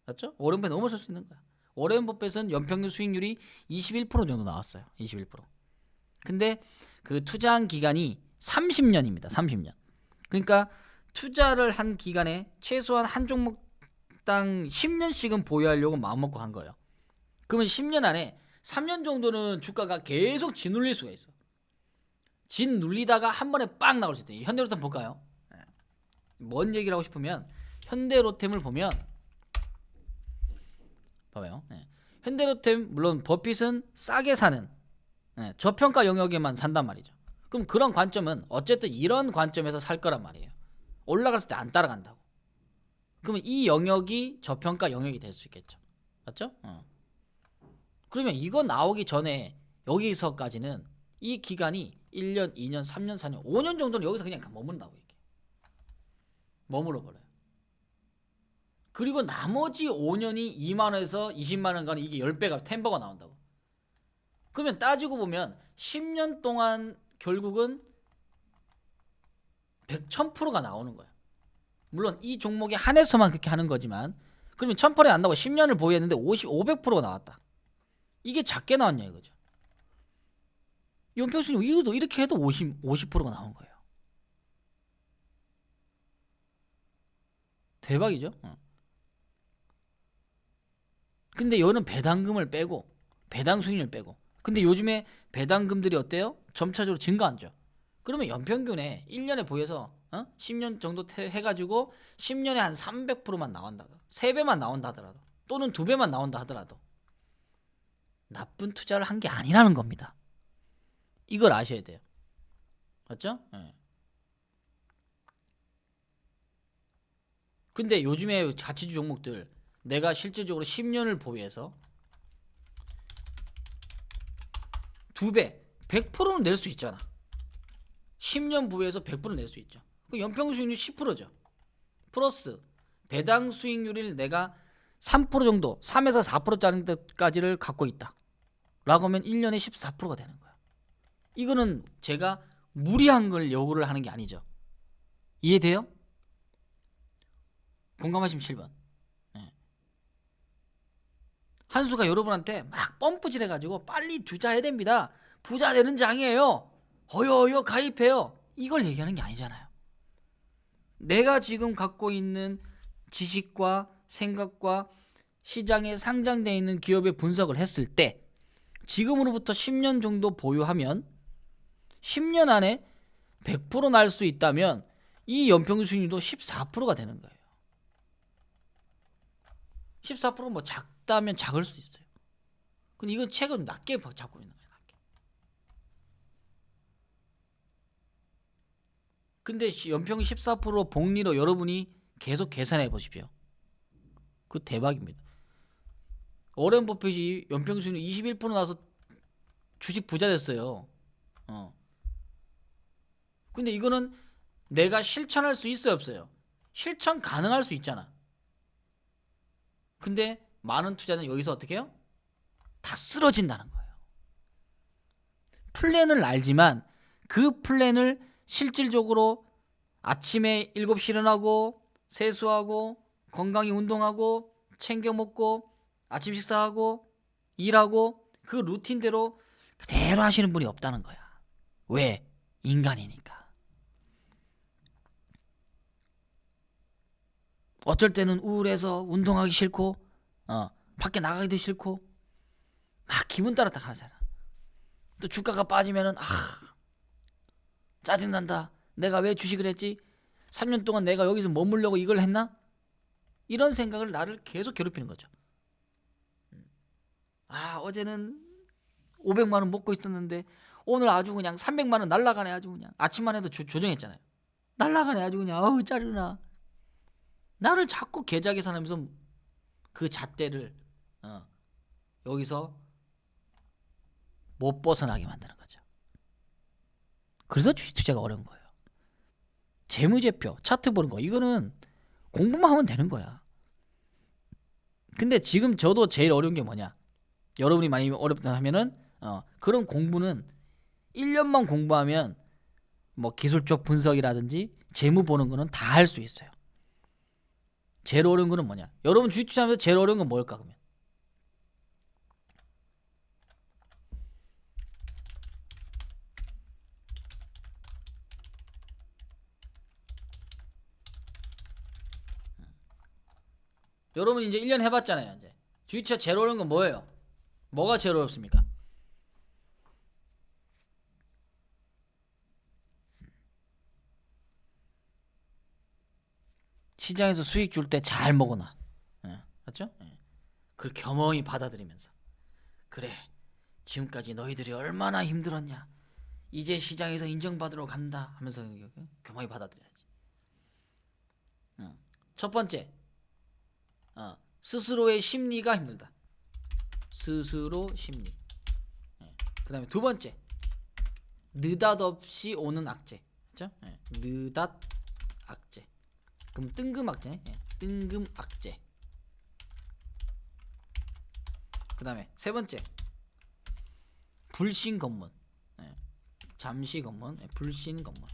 Speaker 1: 맞죠? 워렌 버핏 넘어설 수 있는 거야. 워렌 버핏은 연평균 수익률이 21% 정도 나왔어요. 21%. 근데 그 투자한 기간이 30년입니다. 30년. 그러니까 투자를 한 기간에 최소한 한 종목당 10년씩은 보유하려고 마음먹고 한 거예요. 그러면 10년 안에 3년 정도는 주가가 계속 짓눌릴 수가 있어. 짓눌리다가 한 번에 빵 나올 수 있대. 현대로템 볼까요? 뭔 얘기를 하고 싶으면 현대로템을 보면 봐봐요. 현대로템 물론 버핏은 싸게 사는 저평가 영역에만 산단 말이죠. 그럼 그런 관점은 어쨌든 이런 관점에서 살 거란 말이에요. 올라갔을 때 안 따라간다고. 그러면 이 영역이 저평가 영역이 될 수 있겠죠. 맞죠? 그러면 이거 나오기 전에 여기서까지는 이 기간이 1년, 2년, 3년, 4년, 5년 정도는 여기서 그냥 머문다고 이게. 머물러 버려요. 그리고 나머지 5년이 2만 원에서 20만 원 가는 이게 10배가 10배가 나온다고. 그러면 따지고 보면 10년 동안 결국은 1000%가 나오는 거야. 물론 이 종목에 한해서만 그렇게 하는 거지만 그러면 1000%에 안 나오고 10년을 보유했는데 500%가 나왔다. 이게 작게 나왔냐 이거죠. 연평균 이것도 이렇게 해도 50%가 나온 거예요. 대박이죠. 근데 이거는 배당금을 빼고 배당 수익률 빼고. 근데 요즘에 배당금들이 어때요? 점차적으로 증가하죠. 그러면 연평균에 1년에 보여서 10년 정도 해가지고 10년에 한 300%만 나온다. 3배만 나온다 하더라도 또는 2배만 나온다 하더라도 나쁜 투자를 한 게 아니라는 겁니다. 이걸 아셔야 돼요. 맞죠? 예. 근데 요즘에 가치주 종목들 내가 실질적으로 10년을 보유해서 2배, 100%는 낼 수 있잖아. 10년 보유해서 100% 낼 수 있죠. 그 연평균 수익률 10%죠. 플러스 배당 수익률을 내가 3% 정도, 3에서 4%짜리 데까지를 갖고 있다. 라고 하면 1년에 14%가 되는 거야. 이거는 제가 무리한 걸 요구를 하는 게 아니죠. 이해돼요? 공감하시면 7번. 네. 한수가 여러분한테 막 펌프질 해가지고 빨리 투자해야 됩니다. 부자 되는 장이에요. 어여어여 가입해요. 이걸 얘기하는 게 아니잖아요. 내가 지금 갖고 있는 지식과 생각과 시장에 상장되어 있는 기업의 분석을 했을 때 지금으로부터 10년 정도 보유하면 10년 안에 100% 날 수 있다면 이 연평균 수익률도 14%가 되는 거예요. 14%뭐 작다면 작을 수 있어요. 근데 이건 책은 낮게 잡고 있는 거예요. 낮게. 근데 연평균 14% 복리로 여러분이 계속 계산해 보십시오. 그 대박입니다. 워렌 버핏이 연평균 수익률 21% 나서 주식 부자 됐어요. 근데 이거는 내가 실천할 수 있어요, 없어요? 실천 가능할 수 있잖아. 근데 많은 투자는 여기서 어떻게 해요? 다 쓰러진다는 거예요. 플랜을 알지만 그 플랜을 실질적으로 아침에 7시 일어나고 세수하고 건강히 운동하고 챙겨 먹고 아침 식사하고 일하고 그 루틴대로 그대로 하시는 분이 없다는 거야. 왜? 인간이니까. 어쩔 때는 우울해서 운동하기 싫고 밖에 나가기도 싫고 막 기분 따라 딱 하잖아. 또 주가가 빠지면은 짜증난다. 내가 왜 주식을 했지? 3년 동안 내가 여기서 머물려고 이걸 했나? 이런 생각을 나를 계속 괴롭히는 거죠. 어제는 500만 원 먹고 있었는데 오늘 아주 그냥 300만 원 날라가네. 아주 그냥 아침만 해도 조정했잖아요. 날라가네. 아주 그냥 짜증나. 나를 자꾸 계좌 계산하면서 그 잣대를 여기서 못 벗어나게 만드는 거죠. 그래서 주식 투자가 어려운 거예요. 재무제표, 차트 보는 거 이거는 공부만 하면 되는 거야. 근데 지금 저도 제일 어려운 게 뭐냐? 여러분이 많이 어렵다 하면은 그런 공부는 1년만 공부하면 뭐 기술적 분석이라든지 재무 보는 거는 다 할 수 있어요. 제일 어려운 거는 뭐냐? 여러분 주식 투자하면서 제일 어려운 건 뭘까 그러면? 여러분 이제 1년 해봤잖아요. 이제 주식 투자 제일 어려운 건 뭐예요? 뭐가 제일 어렵습니까? 시장에서 수익 줄 때 잘 먹어놔. 맞죠? 그걸 겸허히 받아들이면서 그래 지금까지 너희들이 얼마나 힘들었냐 이제 시장에서 인정받으러 간다 하면서 겸허히 받아들여야지. 첫 번째 스스로의 심리가 힘들다. 스스로 심리. 그 다음에 두 번째 느닷없이 오는 악재. 그렇죠? 느닷 악재. 그럼 뜬금 악재. 뜬금 악재. 그 다음에 세 번째 불신 검문. 잠시 검문. 불신 검문.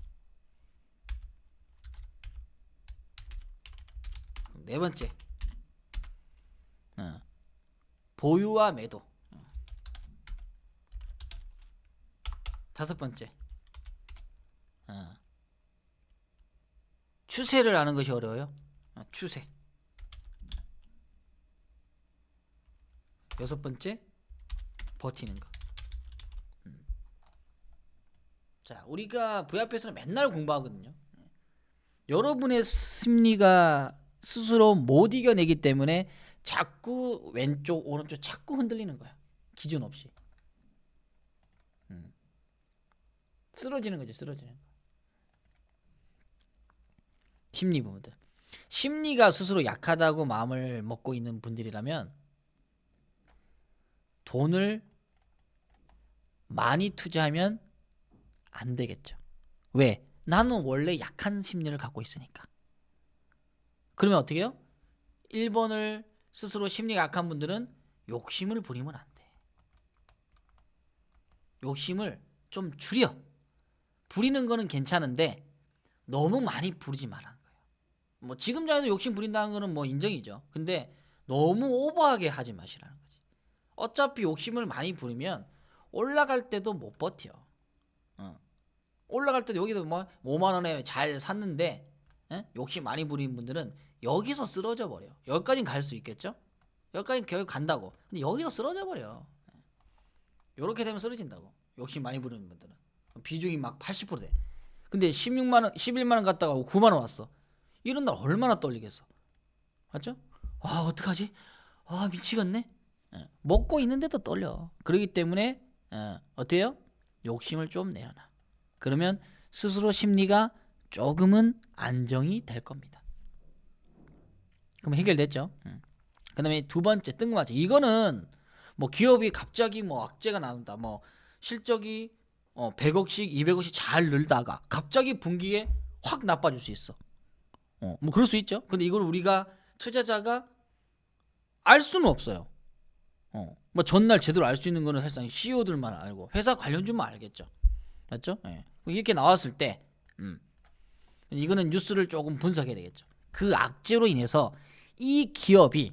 Speaker 1: 네 번째 보유와 매도. 다섯 번째 추세를 아는 것이 어려워요. 추세. 여섯 번째 버티는 거. 자, 우리가 VIP에서는 맨날 공부하거든요. 여러분의 심리가 스스로 못 이겨내기 때문에 자꾸 왼쪽 오른쪽 자꾸 흔들리는 거야. 기준 없이. 쓰러지는 거지, 쓰러지는 거. 심리 부분들. 심리가 스스로 약하다고 마음을 먹고 있는 분들이라면 돈을 많이 투자하면 안 되겠죠. 왜? 나는 원래 약한 심리를 갖고 있으니까. 그러면 어떻게 해요? 1번을 스스로 심리가 약한 분들은 욕심을 부리면 안 돼. 욕심을 좀 줄여. 부리는 거는 괜찮은데 너무 많이 부리지 말라는 거예요. 뭐 지금 자에도 욕심 부린다는 거는 뭐 인정이죠. 근데 너무 오버하게 하지 마시라는 거지. 어차피 욕심을 많이 부리면 올라갈 때도 못 버텨. 올라갈 때도 여기도 뭐 5만 원에 잘 샀는데 욕심 많이 부리는 분들은 여기서 쓰러져 버려. 여기까지는 갈 수 있겠죠? 여기까지 결국 간다고. 근데 여기서 쓰러져 버려. 이렇게 되면 쓰러진다고. 욕심 많이 부리는 분들은 비중이 막 80% 돼. 근데 16만 원, 11만 원 갔다가 9만 원 왔어. 이런 날 얼마나 떨리겠어. 맞죠? 와, 어떡하지? 아, 미치겠네. 먹고 있는데도 떨려. 그렇기 때문에 어때요? 욕심을 좀 내려놔. 그러면 스스로 심리가 조금은 안정이 될 겁니다. 그럼 해결됐죠? 그 다음에 두 번째 뜬금없이 이거는 뭐 기업이 갑자기 뭐 악재가 나온다, 뭐 실적이 100억씩 200억씩 잘 늘다가 갑자기 분기에 확 나빠질 수 있어. 뭐 그럴 수 있죠. 근데 이걸 우리가 투자자가 알 수는 없어요. 뭐 전날 제대로 알 수 있는 거는 사실상 CEO들만 알고 회사 관련주만 알겠죠. 맞죠? 예. 이렇게 나왔을 때 이거는 뉴스를 조금 분석해야 되겠죠. 그 악재로 인해서 이 기업이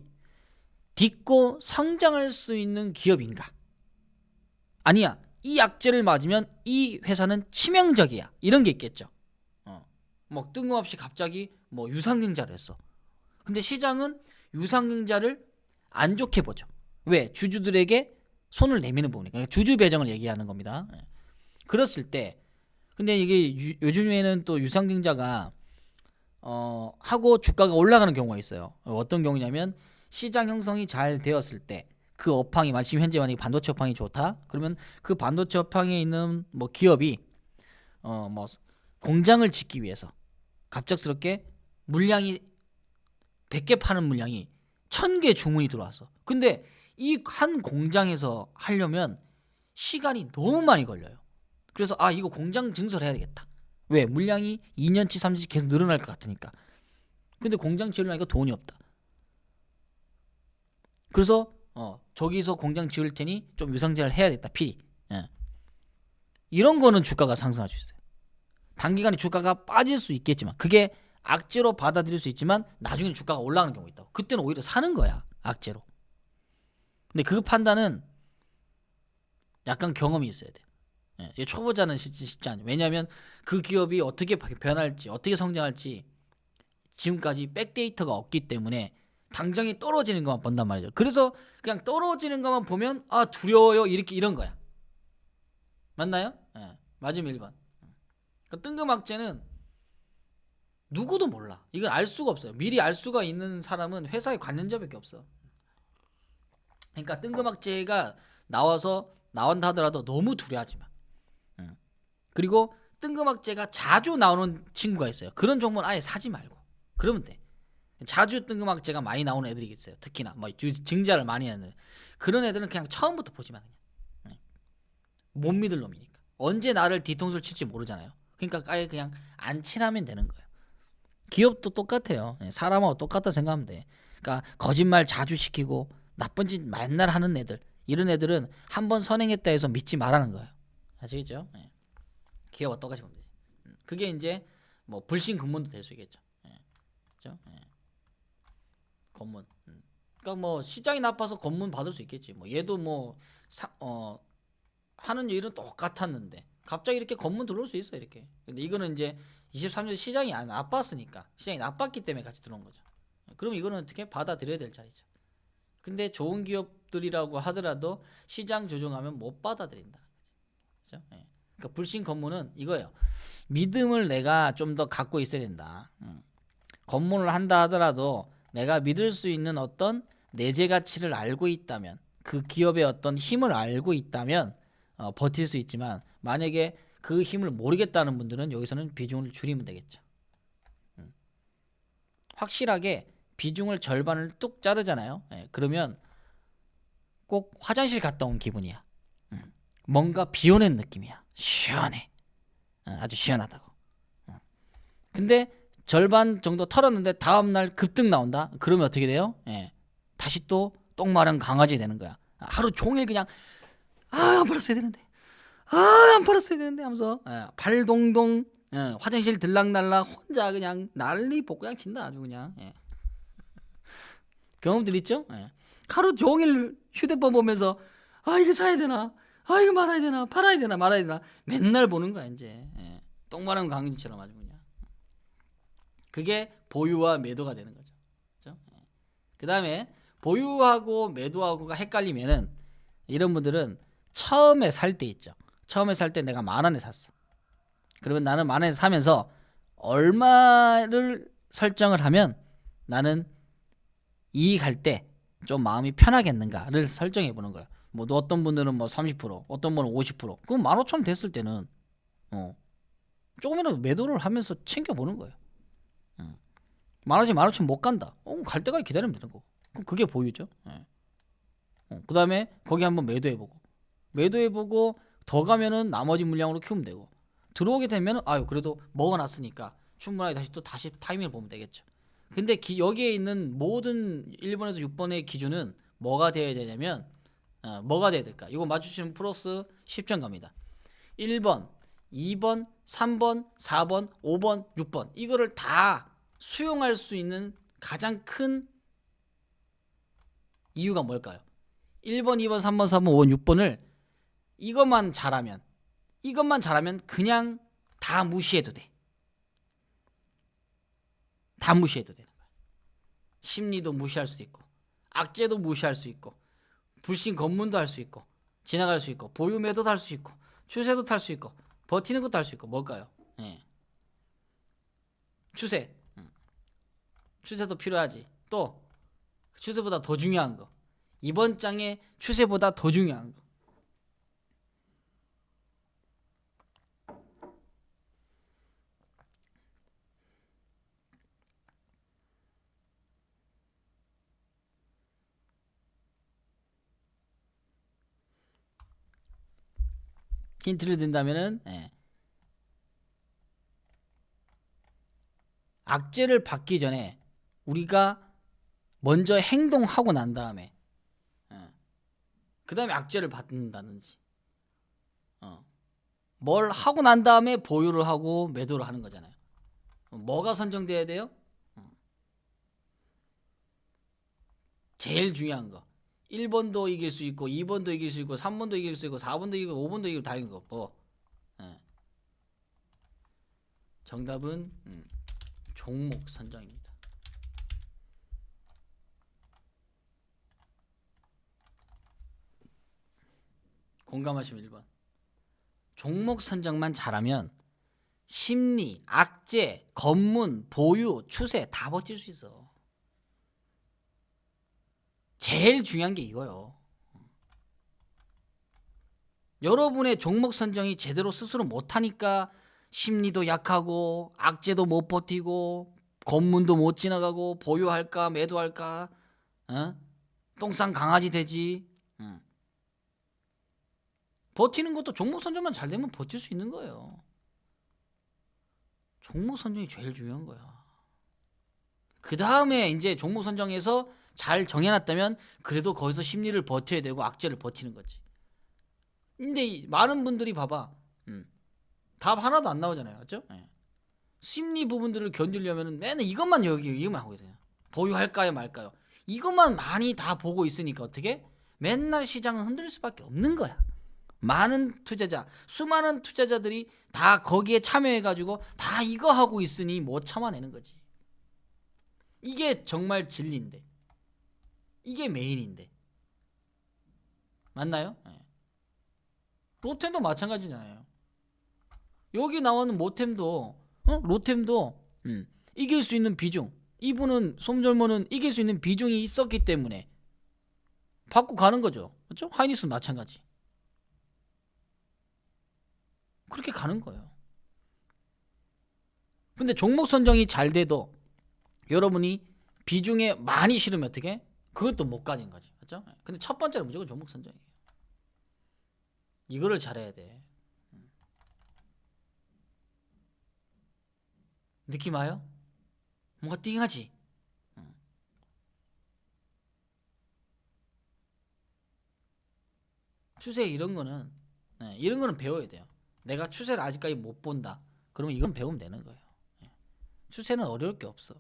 Speaker 1: 딛고 성장할 수 있는 기업인가? 아니야. 이 악재를 맞으면 이 회사는 치명적이야. 이런 게 있겠죠. 뭐 뜬금없이 갑자기 뭐 유상증자를 했어. 근데 시장은 유상증자를 안 좋게 보죠. 왜? 주주들에게 손을 내미는 부분이니까. 주주 배정을 얘기하는 겁니다. 그랬을 때 근데 이게 요즘에는 또 유상증자가 하고 주가가 올라가는 경우가 있어요. 어떤 경우냐면 시장 형성이 잘 되었을 때 그 업황이 지금 현재 만약에 반도체 업황이 좋다. 그러면 그 반도체 업황에 있는 뭐 기업이 뭐 공장을 짓기 위해서 갑작스럽게 물량이 100개 파는 물량이 1000개 주문이 들어왔어. 근데 이 한 공장에서 하려면 시간이 너무 많이 걸려요. 그래서 이거 공장 증설해야 되겠다. 왜? 물량이 2년치 3년치 계속 늘어날 것 같으니까. 근데 공장 지으려니까 돈이 없다. 그래서 저기서 공장 지을 테니 좀 유상증자를 해야겠다. 필히. 이런 거는 주가가 상승할 수 있어요. 단기간에 주가가 빠질 수 있겠지만 그게 악재로 받아들일 수 있지만 나중에는 주가가 올라가는 경우가 있다고. 그때는 오히려 사는 거야. 악재로. 근데 그 판단은 약간 경험이 있어야 돼. 초보자는 쉽지 않아요. 왜냐하면 그 기업이 어떻게 변할지 어떻게 성장할지 지금까지 백데이터가 없기 때문에 당장에 떨어지는 것만 본단 말이죠. 그래서 그냥 떨어지는 것만 보면 두려워요 이런 거야. 맞나요? 맞으면 1번. 그러니까 뜬금악재는 누구도 몰라. 이건 알 수가 없어요. 미리 알 수가 있는 사람은 회사의 관련자밖에 없어. 그러니까 뜬금악재가 나온다 하더라도 너무 두려워하지 마. 그리고 뜬금악재가 자주 나오는 친구가 있어요. 그런 종목은 아예 사지 말고 그러면 돼. 자주 뜬금악재가 많이 나오는 애들이 있어요. 특히나 뭐 증자를 많이 하는 그런 애들은 그냥 처음부터 보지 마. 그냥 못 믿을 놈이니까. 언제 나를 뒤통수를 칠지 모르잖아요. 그러니까 아예 그냥 안 친하면 되는 거예요. 기업도 똑같아요. 사람하고 똑같다 생각하면 돼. 그러니까 거짓말 자주 시키고 나쁜 짓 맨날 하는 애들, 이런 애들은 한번 선행했다 해서 믿지 말라는 거예요. 아시겠죠? 기업과 똑같이 보면 되지. 그게 이제 뭐 불신 근무도 될 수 있겠죠. 그렇죠? 검문. 그러니까 뭐 시장이 나빠서 검문 받을 수 있겠지. 뭐 얘도 뭐 하는 일은 똑같았는데 갑자기 이렇게 검문 들어올 수 있어 이렇게. 근데 이거는 이제 23년 시장이 안 나빴으니까 시장이 나빴기 때문에 같이 들어온 거죠. 그럼 이거는 어떻게 받아들여야 될 자리죠. 근데 좋은 기업들이라고 하더라도 시장 조정하면 못 받아들인다. 그렇죠? 그러니까 불신 검문은 이거예요. 믿음을 내가 좀 더 갖고 있어야 된다. 검문을 한다 하더라도 내가 믿을 수 있는 어떤 내재 가치를 알고 있다면 그 기업의 어떤 힘을 알고 있다면 버틸 수 있지만 만약에 그 힘을 모르겠다는 분들은 여기서는 비중을 줄이면 되겠죠. 확실하게 비중을 절반을 뚝 자르잖아요. 예, 그러면 꼭 화장실 갔다 온 기분이야. 뭔가 비워낸 느낌이야. 시원해. 아주 시원하다고. 근데 절반 정도 털었는데 다음날 급등 나온다? 그러면 어떻게 돼요? 예, 다시 또 똥 마른 강아지 되는 거야. 하루 종일 그냥 안 팔았어야 되는데 안 팔았어야 되는데 하면서 발동동 화장실 들락날락 혼자 그냥 난리 복그냥 친다 아주 그냥. 경험들 있죠? 하루 종일 휴대폰 보면서 이거 사야 되나? 이거 말아야 되나? 팔아야 되나? 말아야 되나? 맨날 보는 거야 이제. 똥 마른 강아지처럼 아주 그냥. 그게 보유와 매도가 되는 거죠. 그렇죠? 그 다음에 보유하고 매도하고가 헷갈리면은 이런 분들은 처음에 살 때 있죠. 처음에 살 때 내가 10,000원에 샀어. 그러면 나는 10,000원에 사면서 얼마를 설정을 하면 나는 이익할 때 좀 마음이 편하겠는가를 설정해 보는 거예요. 뭐 어떤 분들은 뭐 30%, 어떤 분은 50%. 그럼 15,000원 됐을 때는 조금이라도 매도를 하면서 챙겨 보는 거예요. 10,000원 못 간다. 갈 때까지 기다리면 되는 거고. 그럼 그게 보유죠. 그 다음에 거기 한번 매도해보고 더 가면은 나머지 물량으로 키우면 되고, 들어오게 되면 그래도 먹어놨으니까 충분하게 다시 타이밍을 보면 되겠죠. 근데 여기에 있는 모든 1번에서 6번의 기준은 뭐가 되어야 되냐면 뭐가 돼야 될까? 이거 맞추시면 플러스 10점 갑니다. 1번, 2번, 3번, 4번, 5번, 6번 이거를 다 수용할 수 있는 가장 큰 이유가 뭘까요? 1번, 2번, 3번, 4번, 5번, 6번을 이것만 잘하면 그냥 다 무시해도 돼. 다 무시해도 되는 거야. 심리도 무시할 수도 있고, 악재도 무시할 수 있고, 불신 검문도 할 수 있고, 지나갈 수 있고, 보유 매도도 할 수 있고, 추세도 탈 수 있고, 버티는 것도 할 수 있고. 뭘까요? 추세. 추세도 필요하지. 또 추세보다 더 중요한 거, 이번 장의 추세보다 더 중요한 거. 힌트를 든다면은 악재를 받기 전에 우리가 먼저 행동하고 난 다음에 그 다음에 악재를 받는다든지 뭘 하고 난 다음에 보유를 하고 매도를 하는 거잖아요. 뭐가 선정돼야 돼요? 제일 중요한 거. 1번도 이길 수 있고 2번도 이길 수 있고 3번도 이길 수 있고 4번도 이기고 5번도 이기고 다 이긴 거. 뭐 정답은 종목 선정입니다. 공감하시면 1번. 종목 선정만 잘하면 심리, 악재, 검문, 보유, 추세 다 버틸 수 있어. 제일 중요한 게 이거요. 여러분의 종목 선정이 제대로 스스로 못하니까 심리도 약하고 악재도 못 버티고 검문도 못 지나가고 보유할까 매도할까 똥싼 강아지 되지. 버티는 것도 종목 선정만 잘 되면 버틸 수 있는 거예요. 종목 선정이 제일 중요한 거야. 그 다음에 이제 종목 선정에서 잘 정해놨다면 그래도 거기서 심리를 버텨야 되고 악재를 버티는 거지. 근데 많은 분들이 봐봐, 답 하나도 안 나오잖아요, 맞죠? 심리 부분들을 견디려면 맨날 이것만 하고 있어요. 보유할까요 말까요? 이것만 많이 다 보고 있으니까 어떻게? 맨날 시장은 흔들릴 수밖에 없는 거야. 많은 투자자, 수많은 투자자들이 다 거기에 참여해가지고 다 이거 하고 있으니 못 참아내는 거지. 이게 정말 진리인데, 이게 메인인데, 맞나요? 로템도 마찬가지잖아요. 여기 나오는 모템도 로템도 이길 수 있는 비중, 이분은 솜절모는 이길 수 있는 비중이 있었기 때문에 받고 가는 거죠. 그렇죠? 하이닉스는 마찬가지. 그렇게 가는 거예요. 근데 종목 선정이 잘 돼도 여러분이 비중에 많이 실으면 어떻게? 그것도 못 가진 거지. 맞죠? 근데 첫 번째는 무조건 종목 선정이에요. 이거를 잘해야 돼. 느낌 와요? 뭔가 띵하지? 추세 이런 거는 이런 거는 배워야 돼요. 내가 추세를 아직까지 못 본다. 그러면 이건 배우면 되는 거예요. 추세는 어려울 게 없어.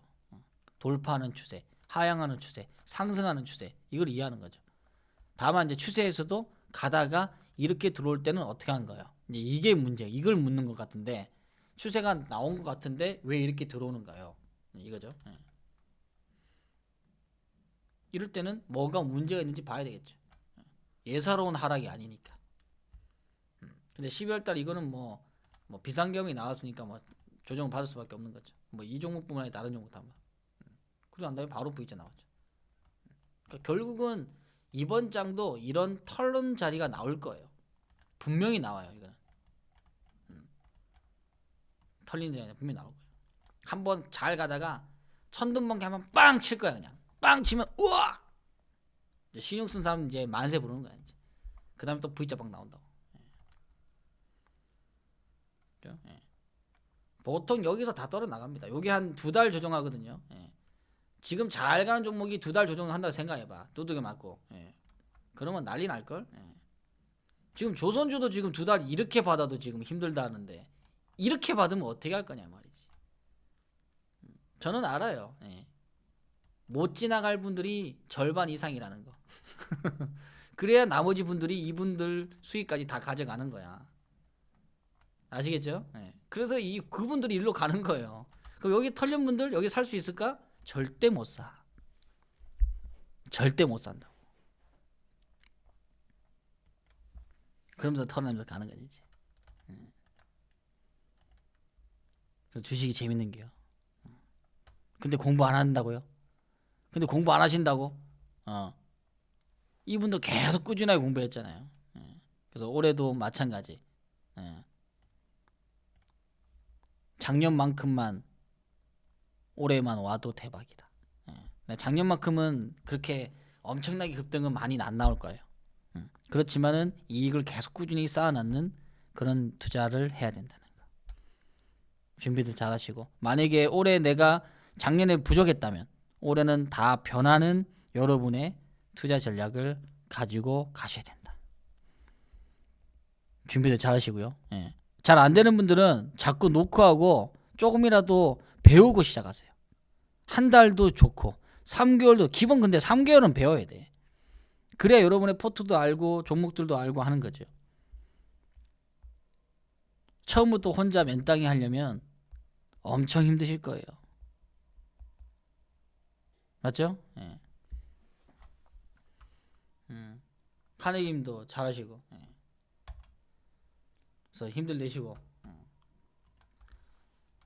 Speaker 1: 돌파하는 추세, 하향하는 추세, 상승하는 추세 이걸 이해하는 거죠. 다만 이제 추세에서도 가다가 이렇게 들어올 때는 어떻게 하는 거예요? 이제 이게 문제. 이걸 묻는 것 같은데 추세가 나온 것 같은데 왜 이렇게 들어오는가요? 이거죠. 이럴 때는 뭐가 문제가 있는지 봐야 되겠죠. 예사로운 하락이 아니니까. 근데 12월 달 이거는 뭐 비상경이 나왔으니까 뭐 조정을 받을 수밖에 없는 거죠. 뭐 이 종목뿐만 아니라 다른 종목 다. 그리고 난 다음에 바로 V자 나왔죠. 그러니까 결국은 이번 장도 이런 털는 자리가 나올 거예요. 분명히 나와요. 이거는 털리는 자리가 분명히 나올 거예요. 한번 잘 가다가 천둥번개 한번 빵 칠 거야. 그냥 빵 치면 우와! 이제 신용 쓴 사람 이제 만세 부르는 거야. 이제 그 다음에 또 V자 막 나온다고. 예. 보통 여기서 다 떨어 나갑니다. 여기 한 2달 조정하거든요. 예. 지금 잘 가는 종목이 2달 조정한다고 생각해봐. 두들겨 맞고. 예. 그러면 난리 날걸. 예. 지금 조선주도 지금 2달 이렇게 받아도 지금 힘들다 하는데 이렇게 받으면 어떻게 할 거냐 말이지. 저는 알아요. 예. 못 지나갈 분들이 절반 이상이라는 거. 그래야 나머지 분들이 이분들 수익까지 다 가져가는 거야. 아시겠죠? 네. 그래서 그분들이 일로 가는 거예요. 그럼 여기 털린 분들 여기 살 수 있을까? 절대 못 사. 절대 못 산다고. 그러면서 털어내면서 가는 거지. 이제. 그래서 주식이 재밌는 게요. 근데 공부 안 한다고요? 근데 공부 안 하신다고? 이분도 계속 꾸준하게 공부했잖아요. 그래서 올해도 마찬가지. 작년만큼만 올해만 와도 대박이다. 작년만큼은 그렇게 엄청나게 급등은 많이 안 나올 거예요. 그렇지만은 이익을 계속 꾸준히 쌓아놨는 그런 투자를 해야 된다는 거. 준비들 잘하시고 만약에 올해 내가 작년에 부족했다면 올해는 다 변하는 여러분의 투자 전략을 가지고 가셔야 된다. 준비들 잘하시고요. 예. 잘 안 되는 분들은 자꾸 노크하고 조금이라도 배우고 시작하세요. 한 달도 좋고 3개월도 기본 근데 3개월은 배워야 돼. 그래야 여러분의 포트도 알고 종목들도 알고 하는 거죠. 처음부터 혼자 맨땅에 하려면 엄청 힘드실 거예요. 맞죠? 예. 카네기님도 잘하시고 그래서 힘들 내시고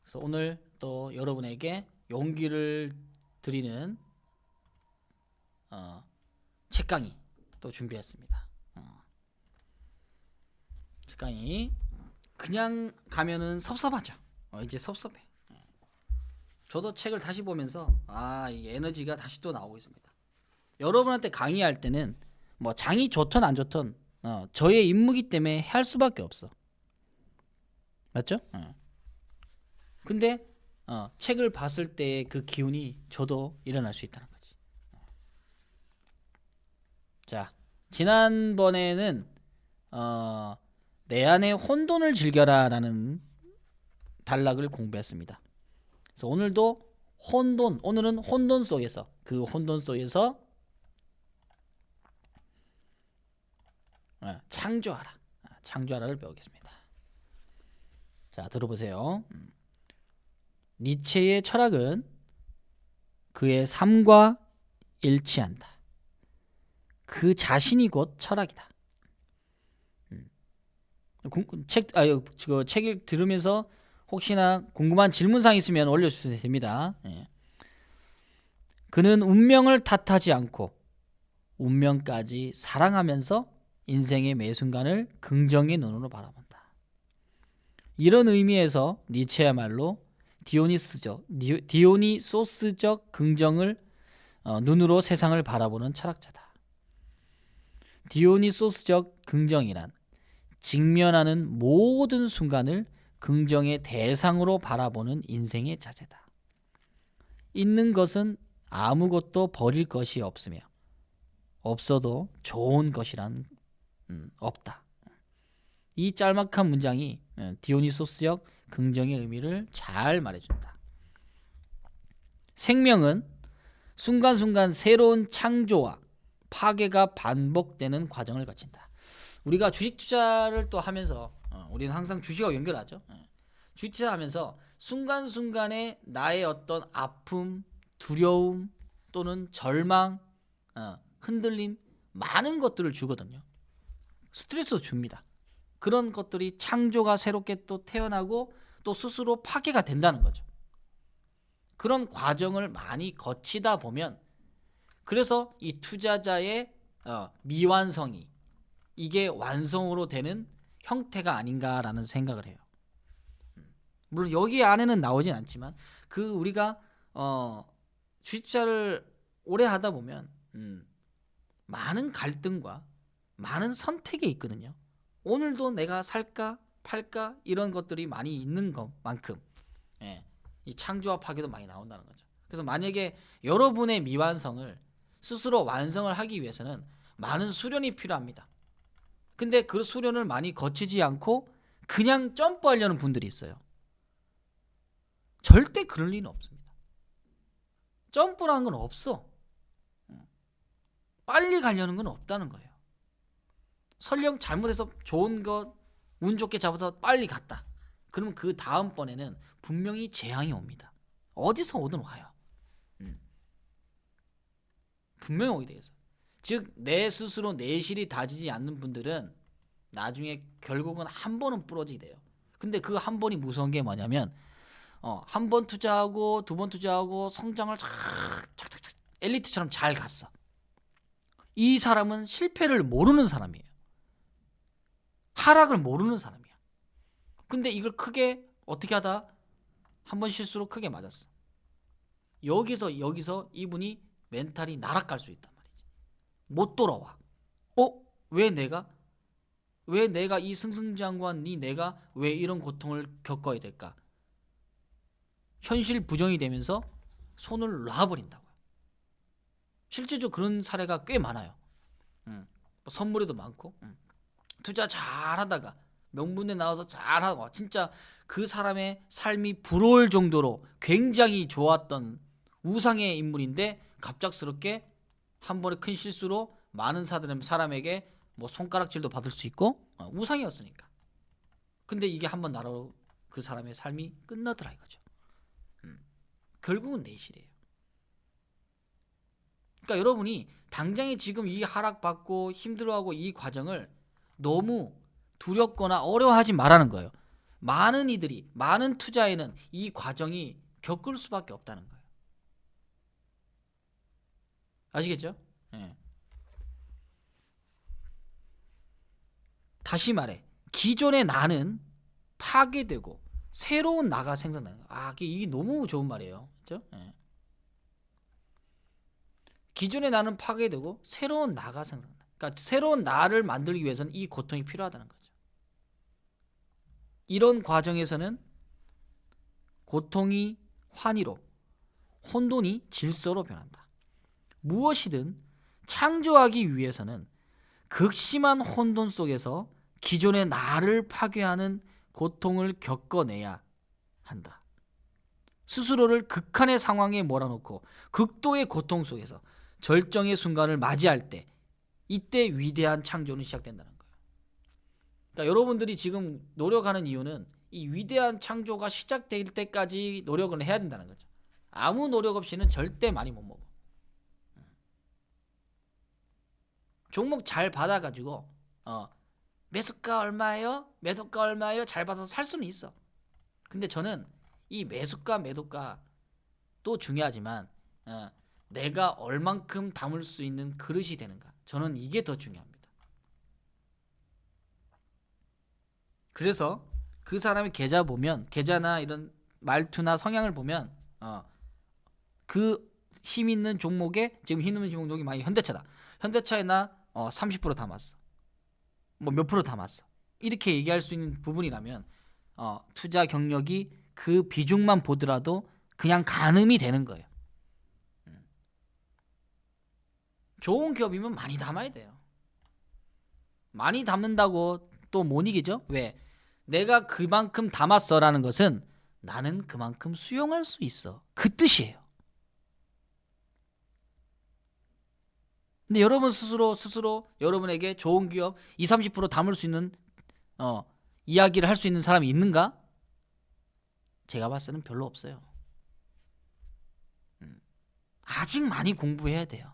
Speaker 1: 그래서 오늘 또 여러분에게 용기를 드리는 책 강의 또 준비했습니다. 책 강의 그냥 가면은 섭섭하죠. 이제 섭섭해. 저도 책을 다시 보면서 이 에너지가 다시 또 나오고 있습니다. 여러분한테 강의할 때는 뭐 장이 좋든 안 좋든 저의 임무기 때문에 할 수밖에 없어. 맞죠? 근데 책을 봤을 때 그 기운이 저도 일어날 수 있다는 거지. 자, 지난번에는 내 안의 혼돈을 즐겨라라는 단락을 공부했습니다. 그래서 오늘도 오늘은 혼돈 속에서 그 혼돈 속에서 창조하라를 배우겠습니다. 자, 들어보세요. 니체의 철학은 그의 삶과 일치한다. 그 자신이 곧 철학이다. 책 들으면서 혹시나 궁금한 질문사항 있으면 올려주셔도 됩니다. 그는 운명을 탓하지 않고 운명까지 사랑하면서 인생의 매 순간을 긍정의 눈으로 바라본다. 이런 의미에서 니체야말로 디오니소스적 긍정을 눈으로 세상을 바라보는 철학자다. 디오니소스적 긍정이란 직면하는 모든 순간을 긍정의 대상으로 바라보는 인생의 자세다. 있는 것은 아무것도 버릴 것이 없으며 없어도 좋은 것이란 없다. 이 짤막한 문장이 디오니소스적 긍정의 의미를 잘 말해준다. 생명은 순간순간 새로운 창조와 파괴가 반복되는 과정을 거친다. 우리가 주식 투자를 또 하면서 우리는 항상 주식하고 연결하죠. 주식 투자하면서 순간순간에 나의 어떤 아픔, 두려움 또는 절망, 흔들림 많은 것들을 주거든요. 스트레스도 줍니다. 그런 것들이 창조가 새롭게 또 태어나고 또 스스로 파괴가 된다는 거죠. 그런 과정을 많이 거치다 보면 그래서 이 투자자의 미완성이 이게 완성으로 되는 형태가 아닌가라는 생각을 해요. 물론 여기 안에는 나오진 않지만 그 우리가 주식 투자를 오래 하다 보면 많은 갈등과 많은 선택이 있거든요. 오늘도 내가 살까 팔까 이런 것들이 많이 있는 것만큼 이 창조와 파괴도 많이 나온다는 거죠. 그래서 만약에 여러분의 미완성을 스스로 완성을 하기 위해서는 많은 수련이 필요합니다. 근데 그 수련을 많이 거치지 않고 그냥 점프하려는 분들이 있어요. 절대 그럴 리는 없습니다. 점프라는 건 없어. 빨리 가려는 건 없다는 거예요. 설령 잘못해서 좋은 것 운 좋게 잡아서 빨리 갔다. 그러면 그 다음번에는 분명히 재앙이 옵니다. 어디서 오든 와요. 분명히 오게 되겠어요. 즉 내 스스로 내실이 다지지 않는 분들은 나중에 결국은 한 번은 부러지게 돼요. 근데 그 한 번이 무서운 게 뭐냐면 한 번 투자하고 두 번 투자하고 성장을 착착착 엘리트처럼 잘 갔어. 이 사람은 실패를 모르는 사람이에요. 하락을 모르는 사람이야. 근데 이걸 크게 어떻게 하다 한 번 실수로 크게 맞았어. 여기서 이분이 멘탈이 날아갈 수 있단 말이지. 못 돌아와. 왜 내가 이 승승장구한 내가 왜 이런 고통을 겪어야 될까? 현실 부정이 되면서 손을 놔버린다고요. 실제로 그런 사례가 꽤 많아요. 선물에도 많고 투자 잘하다가 명분에 나와서 잘하고 진짜 그 사람의 삶이 부러울 정도로 굉장히 좋았던 우상의 인물인데 갑작스럽게 한 번의 큰 실수로 많은 사람에게 뭐 손가락질도 받을 수 있고 우상이었으니까. 근데 이게 한번 나로 그 사람의 삶이 끝나더라 이거죠. 결국은 내실이에요. 그러니까 여러분이 당장에 지금 이 하락받고 힘들어하고 이 과정을 너무 두렵거나 어려워하지 말라는 거예요. 많은 투자에는 이 과정이 겪을 수밖에 없다는 거예요. 아시겠죠? 네. 다시 말해 기존의 나는 파괴되고 새로운 나가 생성나는 거예요. 이게 너무 좋은 말이에요. 그렇죠? 네. 기존의 나는 파괴되고 새로운 나가 생성난다. 그러니까 새로운 나를 만들기 위해서는 이 고통이 필요하다는 거죠. 이런 과정에서는 고통이 환희로, 혼돈이 질서로 변한다. 무엇이든 창조하기 위해서는 극심한 혼돈 속에서 기존의 나를 파괴하는 고통을 겪어내야 한다. 스스로를 극한의 상황에 몰아넣고 극도의 고통 속에서 절정의 순간을 맞이할 때 이때 위대한 창조는 시작된다는 거예요. 그러니까 여러분들이 지금 노력하는 이유는 이 위대한 창조가 시작될 때까지 노력을 해야 된다는 거죠. 아무 노력 없이는 절대 많이 못 먹어. 종목 잘 받아가지고 매수가 얼마예요? 매도가 얼마예요? 잘 봐서 살 수는 있어. 근데 저는 이 매수가 매도가도 중요하지만 내가 얼만큼 담을 수 있는 그릇이 되는가, 저는 이게 더 중요합니다. 그래서 그 사람의 계좌나 이런 말투나 성향을 보면 그 힘 있는 종목에 지금 힘 있는 종목이 많이 현대차다. 현대차에나 30% 담았어. 뭐 몇 프로 담았어. 이렇게 얘기할 수 있는 부분이라면 투자 경력이 그 비중만 보더라도 그냥 가늠이 되는 거예요. 좋은 기업이면 많이 담아야 돼요. 많이 담는다고 또 못 이기죠. 왜? 내가 그만큼 담았어라는 것은 나는 그만큼 수용할 수 있어. 그 뜻이에요. 근데 여러분 스스로 여러분에게 좋은 기업 20, 30% 담을 수 있는 이야기를 할 수 있는 사람이 있는가? 제가 봤을 때는 별로 없어요. 아직 많이 공부해야 돼요.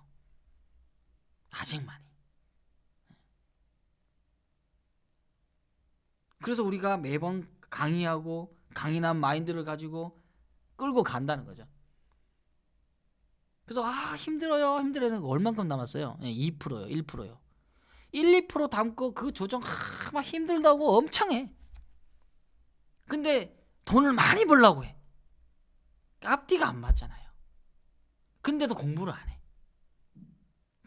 Speaker 1: 아직 많이. 그래서 우리가 매번 강의하고 강인한 마인드를 가지고 끌고 간다는 거죠. 그래서 힘들어요. 얼만큼 남았어요? 2%요. 1%요. 1, 2% 담고 그 조정 막 힘들다고 엄청 해. 근데 돈을 많이 벌려고 해. 앞뒤가 안 맞잖아요. 근데도 공부를 안 해.